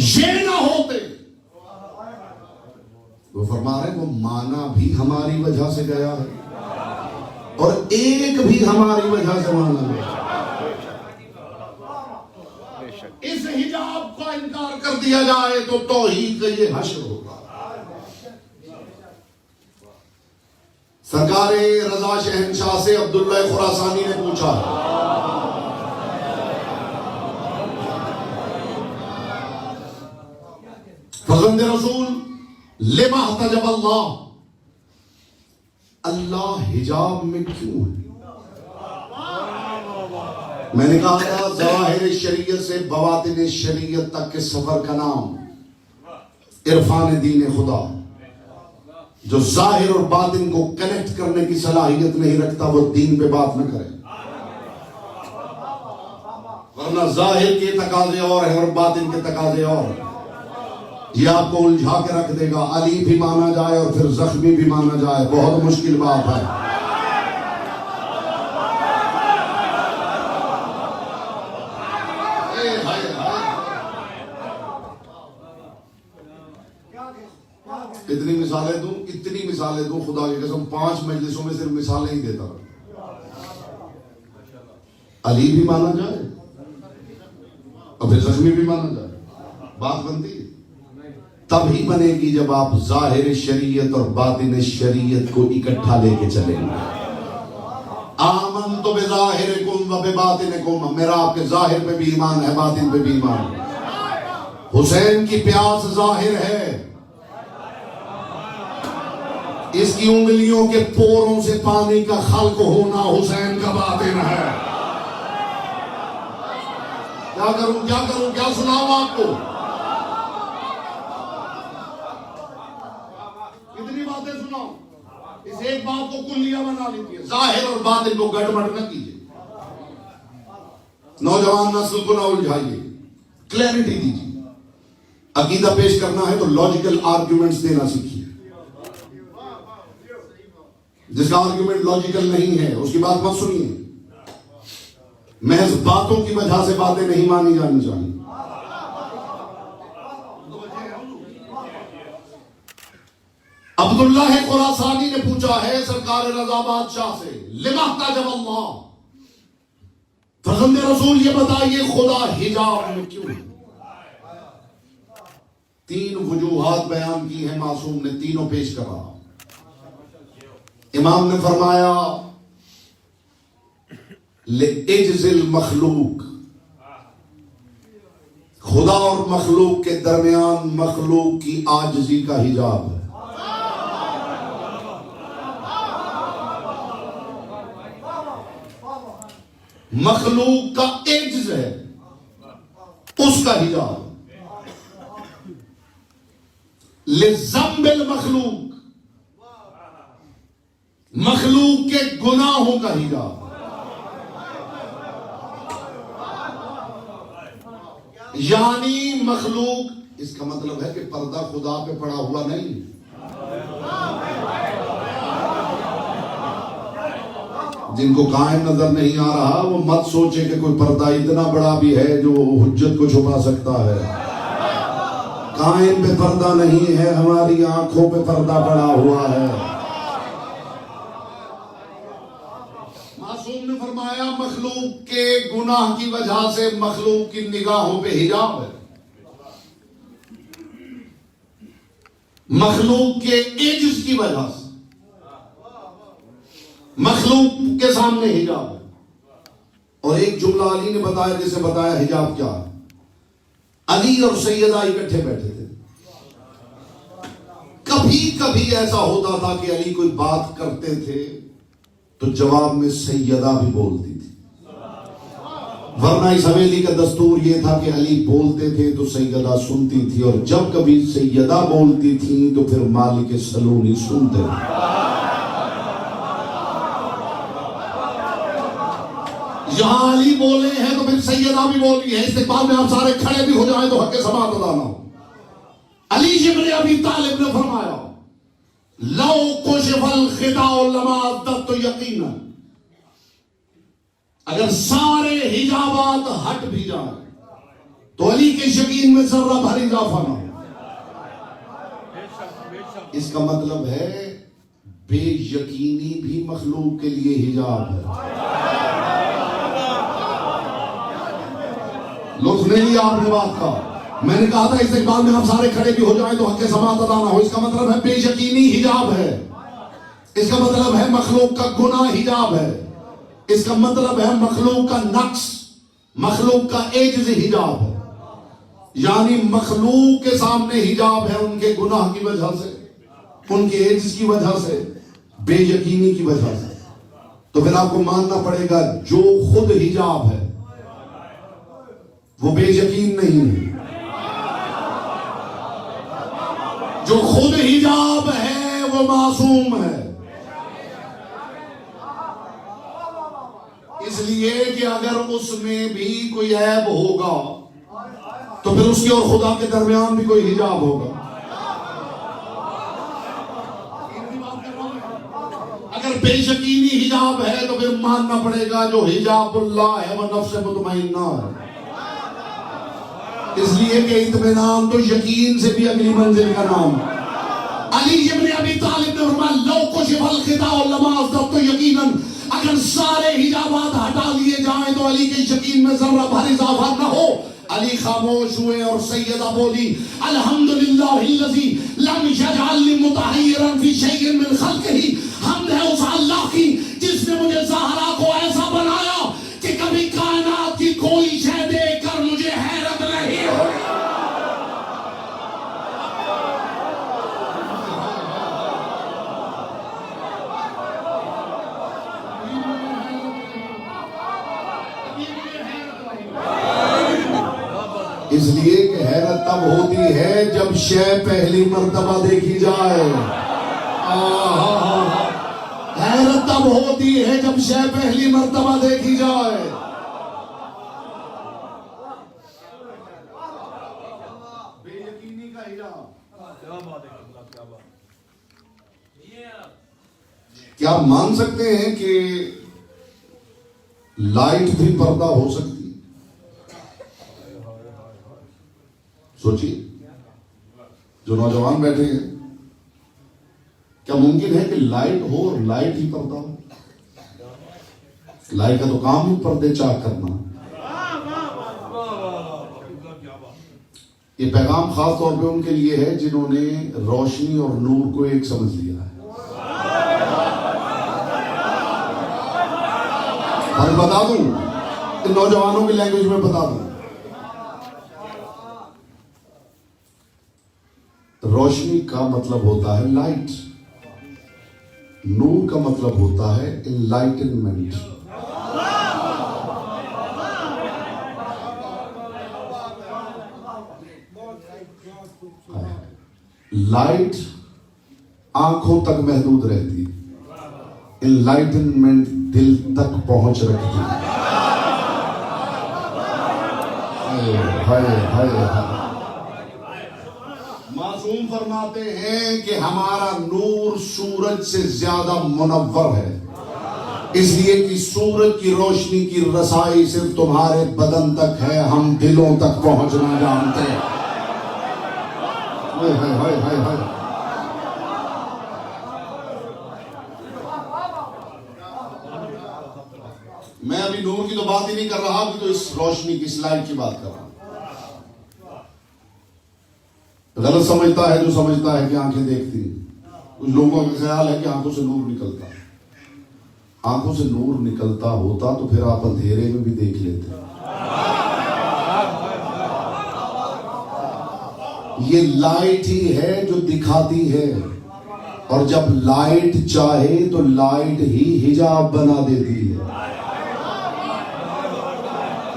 ये ना होते, वो फरमा रहे वो माना भी हमारी वजह से गया है, और एक भी हमारी वजह से माना गया। इस हिजाब का इनकार कर दिया जाए तो तौहीद का ये हश्र होगा। सरकारे रजा शहनशाह से अब्दुल्लाह खुरासानी ने पूछा, फज़ंद रसूल लिमा हतजब अल्लाह, अल्लाह हिजाब में क्यों है? मैंने कहा था ज़वाहिर शरीयत से बवातिन शरीयत तक के सफर का नाम इरफान दीन खुदा। जो जाहिर और बातिन को कनेक्ट करने की सलाहियत नहीं रखता वो दीन पे बात न करे, वरना जाहिर के तकाजे और है और बातिन के तकाजे और। ये आपको उलझा के रख देगा। अली भी माना जाए और फिर जख्मी भी माना जाए, बहुत मुश्किल बात है। इतनी मिसालें दूं खुदा की कसम, 5 मजलिसों में सिर्फ मिसालें ही देता रहा। अली भी माना जाए और फिर जख्मी भी माना जाए, बात बनती है। तभी बनेगी जब आप जाहिर शरीयत और बातिन शरीयत को इकट्ठा लेके चलेंगे। आमन तो बेज़ाहिरिकुम व बिबातिनिकुम, मेरा आपके जाहिर पे भी ईमान है, बातिन पे भी ईमान है। हुसैन की प्यास जाहिर है, इसकी उंगलियों के पोरों से पानी का खल्क होना हुसैन का बातिन है। क्या करूं क्या करूं, क्या सुनाऊं आपको? कितनी बातें सुनाऊं? इस एक बात को कुल्लिया बना लीजिए, जाहिर और बातिन को गड़बड़ न कीजिए। नौजवान नस्ल को ना उलझाइए, क्लैरिटी दीजिए। अकीदा पेश करना है तो लॉजिकल आर्ग्यूमेंट्स देना सीखिए। जिसका आर्ग्यूमेंट लॉजिकल नहीं है उसकी बात मत सुनिए। महज बातों की वजह से बातें नहीं मानी जानी चाहिए। अब्दुल्लाह खुरासानी ने पूछा है सरकार रज़ा बादशाह से, लिमा जब अल्लाह, फर्जंद रसूल ये बताइए खुदा हिजाब में क्यों है? 3 वजूहात बयान की है मासूम ने, तीनों पेश करा। इमाम ने फरमाया लिइज्जिल मखलूक, खुदा और मखलूक के दरमियान मखलूक की आजिज़ी का हिजाब है। मखलूक का एज्ज है, उसका हिजाब। लिज़्ज़म्बिल मखलूक, मखलूक के गुनाहों का हिजाब। यानी मखलूक, इसका मतलब है कि पर्दा खुदा पे पड़ा हुआ नहीं। जिनको कायम नजर नहीं आ रहा वो मत सोचे कि कोई पर्दा इतना बड़ा भी है जो हुज्जत को छुपा सकता है। कायम पे पर्दा नहीं है, हमारी आंखों पे पर्दा पड़ा हुआ है। मासूम ने फरमाया मखलूक के गुनाह की वजह से मखलूक की निगाहों पे हिजाब है, मखलूक के एजिज की वजह से मखलूक के सामने हिजाब है। और एक जुमला अली ने बताया, जिसे बताया हिजाब क्या है। अली और सैयदा इकट्ठे बैठे थे। कभी कभी ऐसा होता था कि अली कोई बात करते थे तो जवाब में सैयदा भी बोलती थी, वरना इस हवेली का दस्तूर यह था कि अली बोलते थे तो सैयदा सुनती थी, और जब कभी सैयदा बोलती थी तो फिर मालिक सलूनी सुनते थे। यहां अली बोले हैं तो फिर सैयदा भी बोली है। इस्तिक़बाल में आप सारे खड़े भी हो जाए तो हक़ समात अदा ना हो। अली इब्न अबी तालिब ने फरमाया लौ कुशिफल खिदाउ लमा अद्दत यकीनन, अगर सारे हिजाबात हट भी जाए तो अली के यकीन में जर्रा भर इजाफा ना हो। इसका मतलब है बेयकीनी भी मखलूक के लिए हिजाब है। लोग सुने लिया आपने बात का। मैंने कहा था इस्तिक़बाल में आप सारे खड़े भी हो जाए तो हक़ समात अदा ना हो। इसका मतलब है बेयकीनी हिजाब है, इसका मतलब है मखलूक का गुनाह हिजाब है, इसका मतलब है मखलूक का नक्स, मखलूक का एजिज़ हिजाब है। यानी मखलूक के सामने हिजाब है उनके गुनाह की वजह से, उनके एजिज़ की वजह से, बेयकीनी की वजह से। तो फिर आपको मानना पड़ेगा जो खुद हिजाब है वो बेयकीन नहीं है, जो खुद हिजाब है वो मासूम है। इसलिए कि अगर उसमें भी कोई ऐब होगा तो फिर उसके और खुदा के दरमियान भी कोई हिजाब होगा। अगर बेयकीनी हिजाब है तो फिर मानना पड़ेगा जो हिजाबुल्लाह है वो नफ्स मुतमइन्ना है। इसलिए कि इत्मीनान तो यकीन से भी अगली मंजिल का नाम। अली इब्न अबी तालिब ने फरमाया लौ कुशिफल खिदाउ लमा अद्दत यकीनन, अगर सारे हिजाबात हटा लिए जाएं तो अली के यकीन में जर्रा भर इजाफा न हो। अली खामोश हुए और सैयदा बोली अल्हम्दुलिल्लाहिल्लज़ी लम यजअल लिमुतहय्यरन फी शैइन मिन खल्क़िही, हमद है उस अल्लाह की जिसने मुझे ज़हरा को ऐसा बनाया कि कभी कायनात की कोई शय देखकर मुझे हैरत नहीं हो। इसलिए कि हैरत तब होती है जब शय पहली मर्तबा देखी जाए। हैरत तब होती है जब शय पहली मर्तबा देखी जाए। बेयकीनी का हिजाब। क्या आप मान सकते हैं कि लाइट भी पर्दा हो सकती? सोचिए, जो नौजवान बैठे हैं, क्या मुमकिन है कि लाइट हो और लाइट ही पर्दा हो? लाइट का तो काम ही पर्दे चाक करना। ये पैगाम खास तौर पे उनके लिए है जिन्होंने रोशनी और नूर को एक समझ लिया है। और बता दूं, इन नौजवानों की लैंग्वेज में बता दूं, रोशनी का मतलब होता है लाइट, नूर का मतलब होता है इनलाइटनमेंट। लाइट आंखों तक महदूद रहती है, इनलाइटनमेंट दिल तक पहुंच रखती है। हाय हाय हाय। मासूम फरमाते हैं कि हमारा नूर सूरज से ज्यादा मुनव्वर है, इसलिए कि सूरज की रोशनी की रसाई सिर्फ तुम्हारे बदन तक है, हम दिलों तक पहुंचना जानते हैं। हाय हाय हाय हाय हाय। मैं अभी नूर की तो बात ही नहीं कर रहा, अभी तो इस रोशनी की, इस लाइट की बात कर रहा हूं। गलत समझता है जो समझता है कि आंखें देखती हैं। कुछ लोगों का ख्याल है कि आंखों से नूर निकलता है। आंखों से नूर निकलता होता तो फिर आप अंधेरे में भी देख लेते। ये लाइट ही है जो दिखाती है, और जब लाइट चाहे तो लाइट ही हिजाब बना देती है।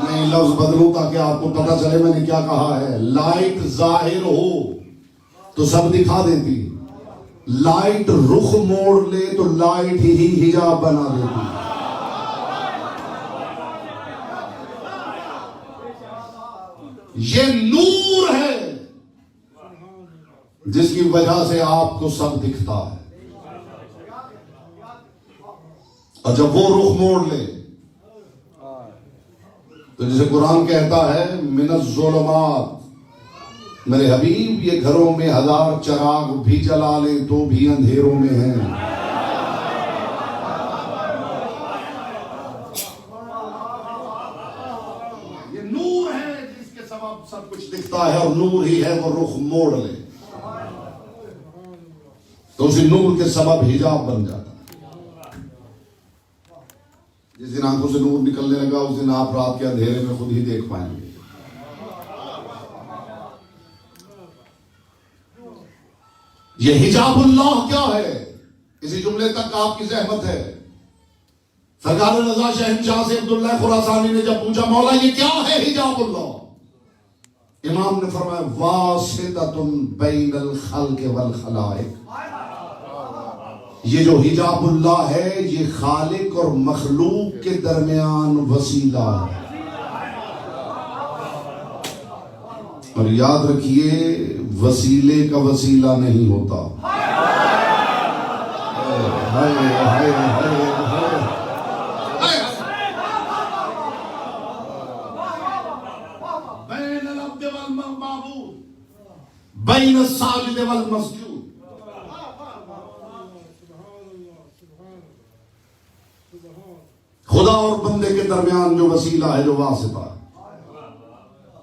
मैं लफ्ज बदलूं ताकि आपको पता चले मैंने क्या कहा है। लाइट जाहिर हो तो सब दिखा देती, लाइट रुख मोड़ ले तो लाइट ही हिजाब बना देती। ये नूर है जिसकी वजह से आपको सब दिखता है, और जब वो रुख मोड़ ले तो जैसे कुरान कहता है, मिनज़्ज़ुलुमात, मेरे हबीब ये घरों में हजार चराग भी जला ले तो भी अंधेरों में हैं। ये नूर है जिसके सबब सब कुछ दिखता है, और नूर ही है वो रुख मोड़ ले तो उसी नूर के सबब हिजाब बन जाता है। जिस दिन आंखों से नूर निकलने लगा उस दिन आप रात के अंधेरे में खुद ही देख पाएंगे। ये हिजाबुल्लाह क्या है, इसी जुमले तक आपकी ज़हमत है। सरकार रज़ा शहंशाह से अब्दुल्लाह खुरासानी ने जब पूछा, मौला ये क्या है हिजाबुल्लाह, इमाम ने फरमाया, वासिततुन बैनल खल्क़ वल खलाइक, ये जो हिजाबुल्लाह है ये खालिक और मखलूक के दरमियान वसीला है। और याद रखिए, वसीले का वसीला नहीं होता। हाय हाय हाय हाय। बैन अल-अब्द वल माबूद, बैन अस-साजिद वल मस्जूद, खुदा और बंदे के दरमियान जो वसीला है, जो वासिता है।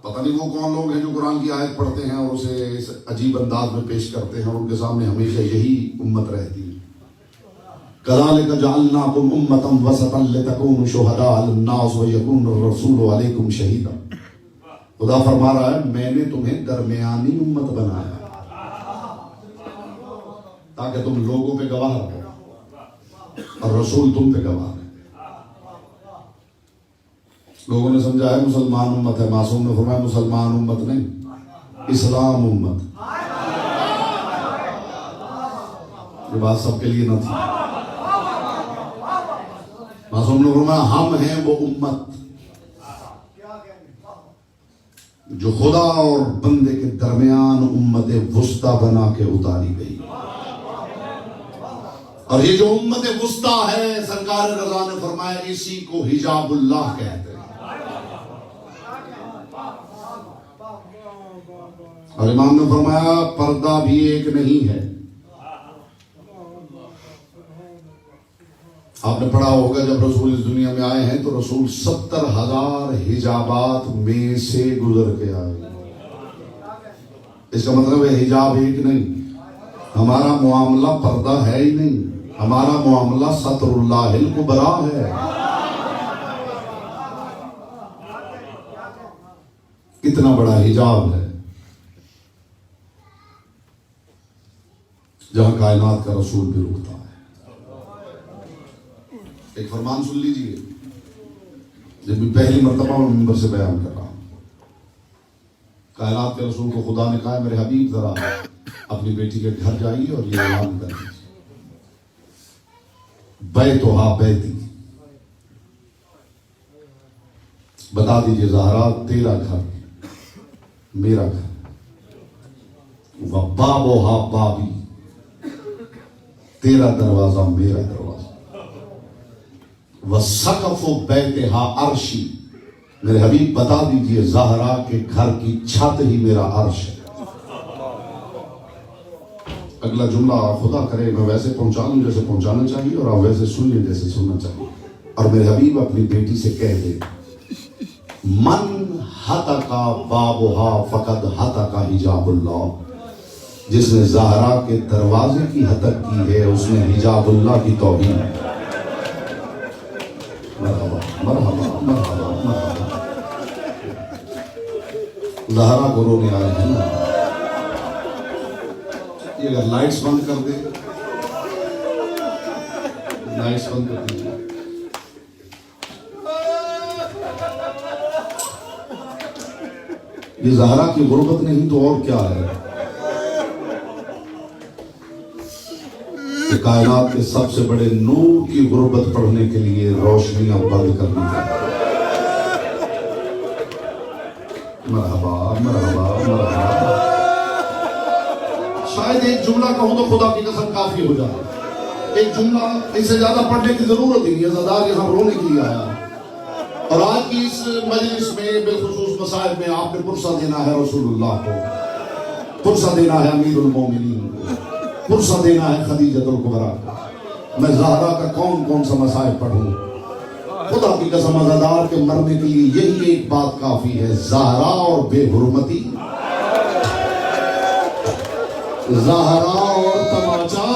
पता नहीं वो कौन लोग हैं जो कुरान की आयत पढ़ते हैं और उसे इस अजीब अंदाज में पेश करते हैं, और उनके सामने हमेशा यही उम्मत रहती है। कज़ालिका जअलनाकुम उम्मतन वसतन लितकूनु शुहदा अलन्नास व यकून रसूलु अलैकुम शहीदा। खुदा फरमा रहा है मैंने तुम्हें दरमियानी उम्मत बनाया ताकि तुम लोगों पे गवाह रहो और रसूल तुम पे गवाह है। लोगों ने समझा है मुसलमान उम्मत है, मासूम ने फरमाया मुसलमान उम्मत नहीं, इस्लाम उम्मत। ये बात सबके लिए न थी। मासूम ने फरमाया हम हैं वो उम्मत जो खुदा और बंदे के दरमियान उम्मत वुस्ता बना के उतारी गई। और ये जो उम्मत वुस्ता है, सरकार रज़ा ने फरमाया इसी को हिजाबुल्लाह कहते हैं। और इमाम ने फरमाया पर्दा भी एक नहीं है। आपने पढ़ा होगा जब रसूल इस दुनिया में आए हैं तो रसूल 70,000 हिजाबात में से गुजर के आए। इसका मतलब है हिजाब एक नहीं। हमारा मुआमला पर्दा है ही नहीं, हमारा मुआमला सतरुल्लाहिल कुबरा है। कितना बड़ा हिजाब है जहां कायनात का रसूल भी रुकता है। एक फरमान सुन लीजिए, जब भी पहली मर्तबा मैं मिंबर से बयान कर रहा हूं। कायनात के रसूल को खुदा ने कहा मेरे हबीब जरा अपनी बेटी के घर जाइए और ये ऐलान कर दीजिए बैतुहा बैती, बता दीजिए ज़हरा तेरा घर मेरा घर, व बाबोहा बाबी, तेरा दरवाजा मेरा दरवाजा, व सकफ़ु बैतिहा अर्शी, मेरे हबीब बता दीजिए ज़हरा के घर की छत ही मेरा अर्श है। अगला जुमला खुदा करे मैं वैसे पहुंचा लूं जैसे पहुंचाना चाहिए और आप वैसे सुनिए जैसे सुनना चाहिए। और मेरे हबीब अपनी बेटी से कह दे मन हतका बाबुहा फकद हतका हिजाबुल्लाह, जिसने ज़हरा के दरवाजे की हतक की है उसने हिजाबुल्लाह की तौहीन। मरहबा मरहबा मरहबा मरहबा। ज़हरा को रोने आए हैं ना। ये अगर लाइट्स बंद कर दे, लाइट्स बंद कर दीजिए। ये ज़हरा की गुर्बत नहीं तो और क्या है। कायनात के सबसे बड़े नूर की गुर्बत पढ़ने के लिए रोशनियां बंद करनी चाहिए। मरहबा मरहबा मरहबा। शायद एक जुमला कहूं तो खुदा की कसम काफी हो जाए। एक जुमला, इससे ज्यादा पढ़ने की जरूरत ही नहीं है। ज़दार यहां रोने के लिए आया और आज की इस मजलिस में बेखुसूस मसाइब में आपने पुरसा देना है रसूलुल्लाह को, पुरसा देना है अमीरुल मोमिनीन को, पुरसा देना है खदीजतुल कुबरा को। मैं ज़हरा का कौन कौन सा मसाइब पढ़ूं? खुदा की कसम अज़ादार के मरने के लिए यही एक बात काफी है, ज़हरा और बेहुरमती, ज़हरा और तमाचा,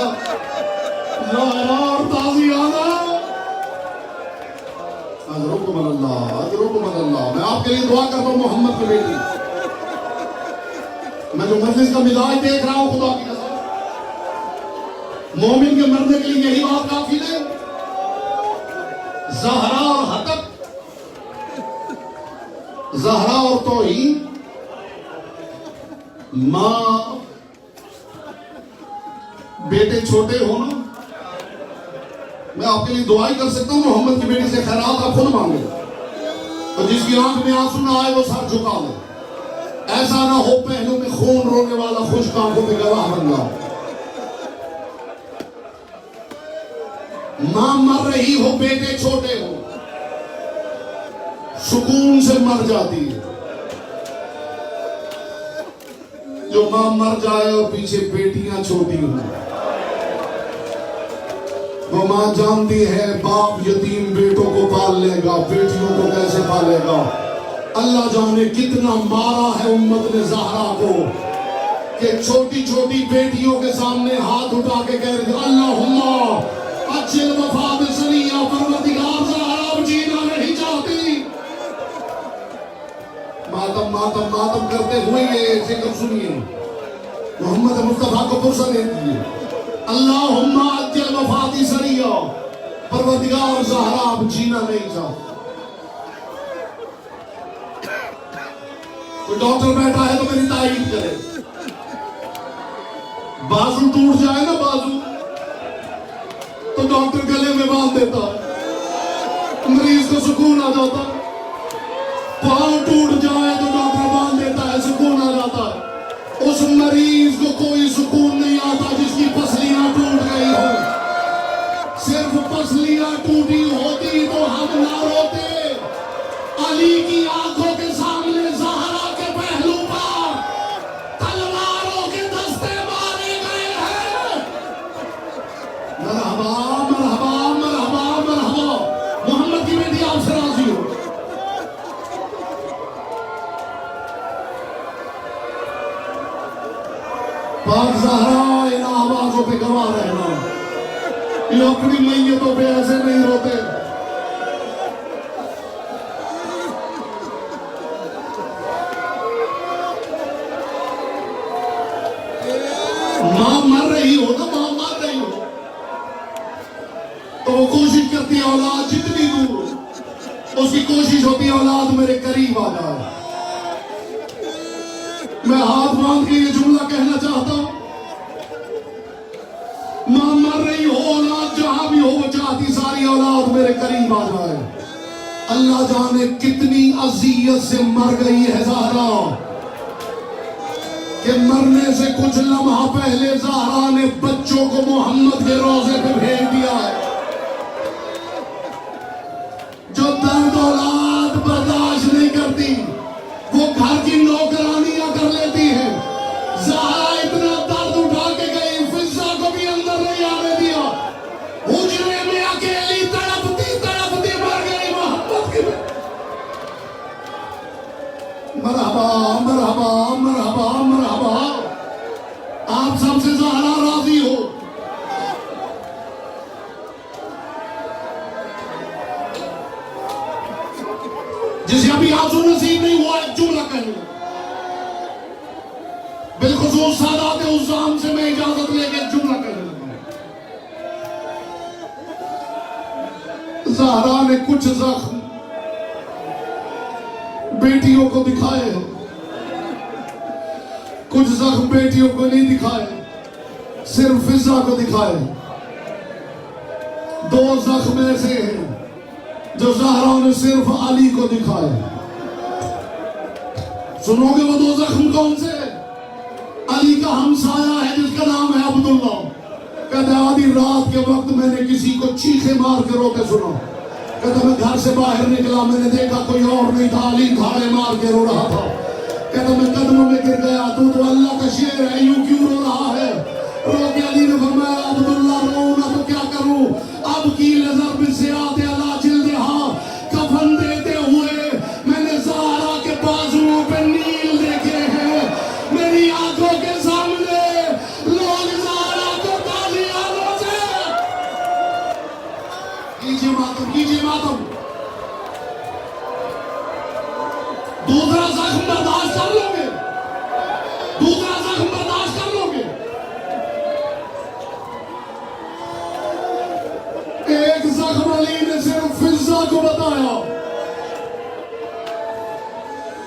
ज़हरा और ताज़ियाना। अल्लाह, मैं आपके लिए दुआ करता हूँ मोहम्मद की बेटी। मैं जो मजलिस का मिजाज देख रहा हूँ खुदा की कसम, मोमिन के मरने के लिए यही बात काफी है। ज़हरा और हतक, ज़हरा और तौहीन, माँ बेटे छोटे हो ना, मैं आपके लिए दुआई कर सकता हूं मोहम्मद की बेटी से खैरात आप खुद मांगे और जिसकी आंख में आंसू ना आए वो सर झुका ले। ऐसा ना हो पहलू में खून रोने वाला खुश्क आंखों में गवाह बन जाओ। मां मर रही हो, बेटे छोटे हो, सुकून से मर जाती है। जो मां मर जाए और पीछे बेटियां छोटी हो, वो मां जानती है बाप यतीम बेटों को पाल लेगा, बेटियों को कैसे पालेगा। अल्लाह जाने कितना मारा है उम्मत ने ज़हरा को कि छोटी छोटी बेटियों के सामने हाथ उठा के कह रही अल्लाहुम्मा अज्जल वफात सनिया परवरदिगार ज़हरा अब जीना नहीं चाहती। मातम मातम मातम करते हुए ये जिक्र सुनिए, मोहम्मद मुस्तफा को पुरसा दे दीजिए। अल्लाहुम्मा अज्जल वफाती सनिया परवरदिगार ज़हरा अब जीना नहीं चाहती। कोई डॉक्टर बैठा है तो मेरी तारीफ करे। बाजू टूट जाए ना बाजू तो डॉक्टर गले में बांध देता, मरीज को सुकून आ जाता। पांव टूट जाए तो डॉक्टर बांध देता है, सुकून आ जाता है। उस मरीज को कोई सुकून नहीं आता जिसकी पसलियां टूट गई हो। सिर्फ पसलियां टूटी होती तो हम ना रोते। अली की आंखों के सामने ज़हरा के पहलू पर तलवारों के दस्ते मारे गए हैं। मरहबा मरहबा मरहबा मरहबा। मोहम्मद की बेटी आपसे राजी हो। पाक ज़हरा इन आवाजों पे गवाह रहना, ये अपनी मैयतों पे ऐसे नहीं रोते। मां मर रही हो ना, मां मर रही हो तो वो कोशिश करती है औलाद जितनी दूर, उसकी कोशिश होती है औलाद मेरे करीब आ जाए। मैं हाथ बांध के ये जुमला कहना चाहता हूं, मां मर रही हो, औलाद जहां भी हो वो चाहती सारी औलाद मेरे करीब आ जाए। अल्लाह जाने कितनी अजियत से मर गई है ज़हरा कि मरने से कुछ लम्हा पहले ज़हरा ने बच्चों को मोहम्मद के रोजे पे भेज दिया है। जो दर्द औलाद बर्दाश्त नहीं करती वो घर की नौकरानियां कर लेती है। ज़हरा इतना दर्द उठा के गई, फिजा को भी अंदर नहीं आने दिया। हुजरे में अकेली तड़पती तड़पती मर गई मोहम्मद की। मरहबा मरहबा मरहबा मरहबा। आप सबसे ज़हरा राजी हो। जिसे अभी आंसू नसीब नहीं हुआ एक जुमला कहूंगा, बिलखुसूस सादात उज़्ज़ाम से मैं इजाजत लेके एक जुमला कहूंगा। ज़हरा ने कुछ जख्म बेटियों को दिखाए हैं, कुछ जख्म बेटियों को नहीं दिखाए, सिर्फ फिजा को दिखाए। दो जख्म ऐसे हैं जो ज़हरा ने सिर्फ अली को दिखाए। सुनोगे वो दो जख्म कौन से? अली का हमसाया है जिसका नाम है अब्दुल्ला। कहते आधी रात के वक्त मैंने किसी को चीखे मार के रोते सुना। कहता मैं घर से बाहर निकला, मैंने देखा कोई और नहीं था, अली घाड़े मार के रो रहा था। कहता मैं कदमों में गिर गया, तू तो अल्लाह का शेर है, यूं क्यों रो रहा है? रो के अली ने फरमाया अब्दुल्ला रो ना तो क्या करूं, अब की नजर में से आते अला जिल्दे हाँ कफन देते हुए मैंने ज़हरा के बाजुओं पे नील देखे हैं। मेरी आंखों के सामने लोग ज़हरा को तालियां से कीजिए मातम, कीजिए मातम। दूसरा जख्म बर्दाश्त कर लोगे? दूसरा जख्म बर्दाश्त कर लोगे? एक जख्म अली ने सिर्फ फिजा को बताया।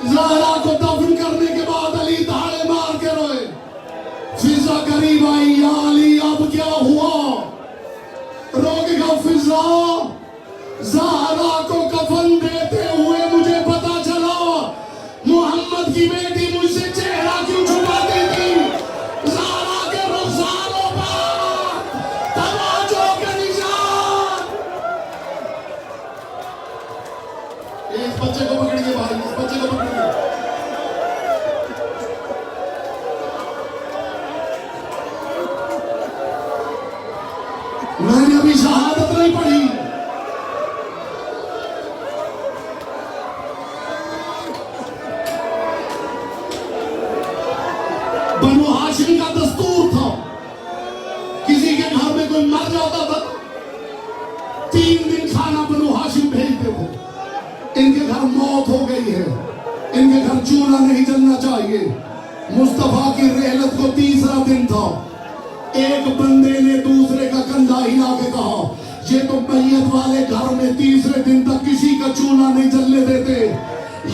ज़हरा को दफन करने के बाद अली धाड़े मार के रोए। फिजा करीब आई, या अली अब क्या हुआ? रोकेगा फिजा, ज़हरा को कफन देते हुए मुझे पता चला मोहम्मद की बेटी मुझसे चेहरा क्यों छुपाती थी। ज़हरा के रुखसारों पर तवाज़ो के निशान। इस बच्चे को पकड़िए भाई, इस बच्चे को पकड़िए। मैंने अभी शहादत नहीं पढ़ी। बनु हाशिम का दस्तूर था, किसी के घर में कोई मर जाता था जाएंगे। मुस्तफा की रहलत को तीसरा दिन था। एक बंदे ने दूसरे का कंधा हिला के कहा, ये तो मैयत वाले घर में तीसरे दिन तक किसी का चूल्हा नहीं जलने देते,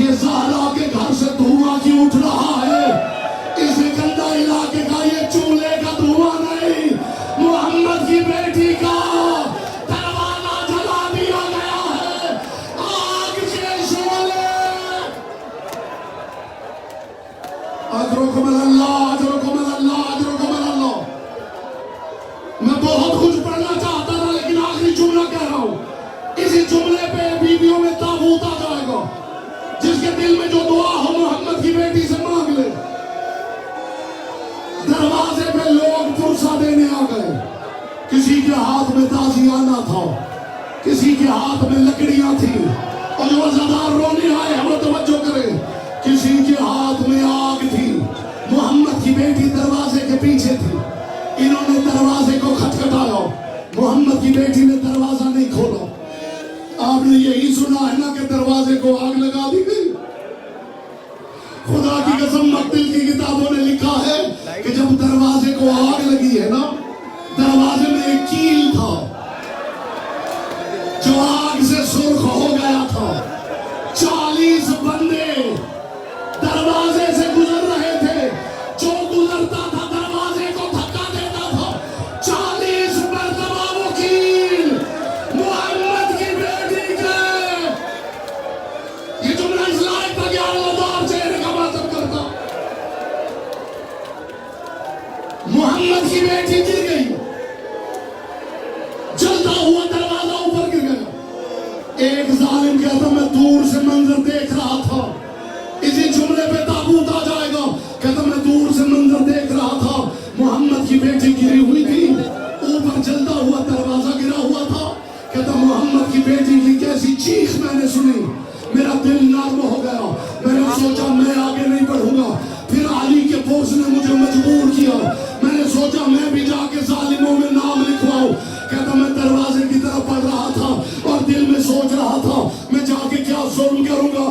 ये ज़हरा के घर से धुआं क्यों उठ रहा है? इसे कंधा हिला के कहा, ये चूल्हे का धुआं नहीं, मोहम्मद की बेटी का दरवाजा जला दिया गया है, आग के शोले। अजरुकुम अल्लाह, अजरुकुम अल्लाह, अजरुकुम अल्लाह। मैं बहुत कुछ पढ़ना चाहता था, लेकिन आखिरी जुमला कह रहा हूं। इसी जुमले पे बीवियों में ताबूत आ जाएगा। जिसके दिल में जो दुआ हो मोहम्मद की बेटी से मांग ले। दरवाजे पे लोग पुरसा देने आ गए। किसी के हाथ में ताजियाना था, किसी के हाथ में लकड़ियां थी, और जो वज़ादार रोने आए हम तवज्जो करें, किसी के हाथ में आग थी। मोहम्मद की बेटी दरवाजे के पीछे थी। इन्होंने दरवाजे को खटखटाया, मोहम्मद की बेटी ने दरवाजा नहीं खोला। आपने यही सुना है ना कि दरवाजे को आग लगा दी गई। खुदा की कसम, मक्तिल की किताबों ने लिखा है कि जब दरवाजे को आग लगी है ना, दरवाजे में एक कील था जो आग से सुर्ख हो गया था। 40 बंदे दरवाजे से गुजर रहे थे। जो गुजरता था दरवाजे को धक्का देता था। 40 मरतबा वो कील मोहम्मद की बेटी के। ये जुमला इस लायक था कि आलमदार चेहरे का मातम करता। मोहम्मद की बेटी गिर गई, जलता हुआ दरवाजा ऊपर गिर गया। एक जालिम कहता, मैं दूर से मंजर देख रहा था। इसी जुमले पे ताबूत आ जाएगा। कहता, मैं दूर से मंजर देख रहा था, मोहम्मद की बेटी गिरी हुई थी, ऊपर जलता हुआ दरवाजा गिरा हुआ था। कहता, मोहम्मद की बेटी की कैसी चीख मैंने सुनी, मेरा दिल नर्म हो गया। मैंने सोचा मैं आगे नहीं बढ़ूंगा। फिर अली के बोझ ने मुझे मजबूर किया। मैंने सोचा मैं भी जाके जालिमों में नाम लिखवाऊं। कहता, मैं दरवाजे की तरफ बढ़ रहा था और दिल में सोच रहा था मैं जाके क्या जुल्म करूंगा।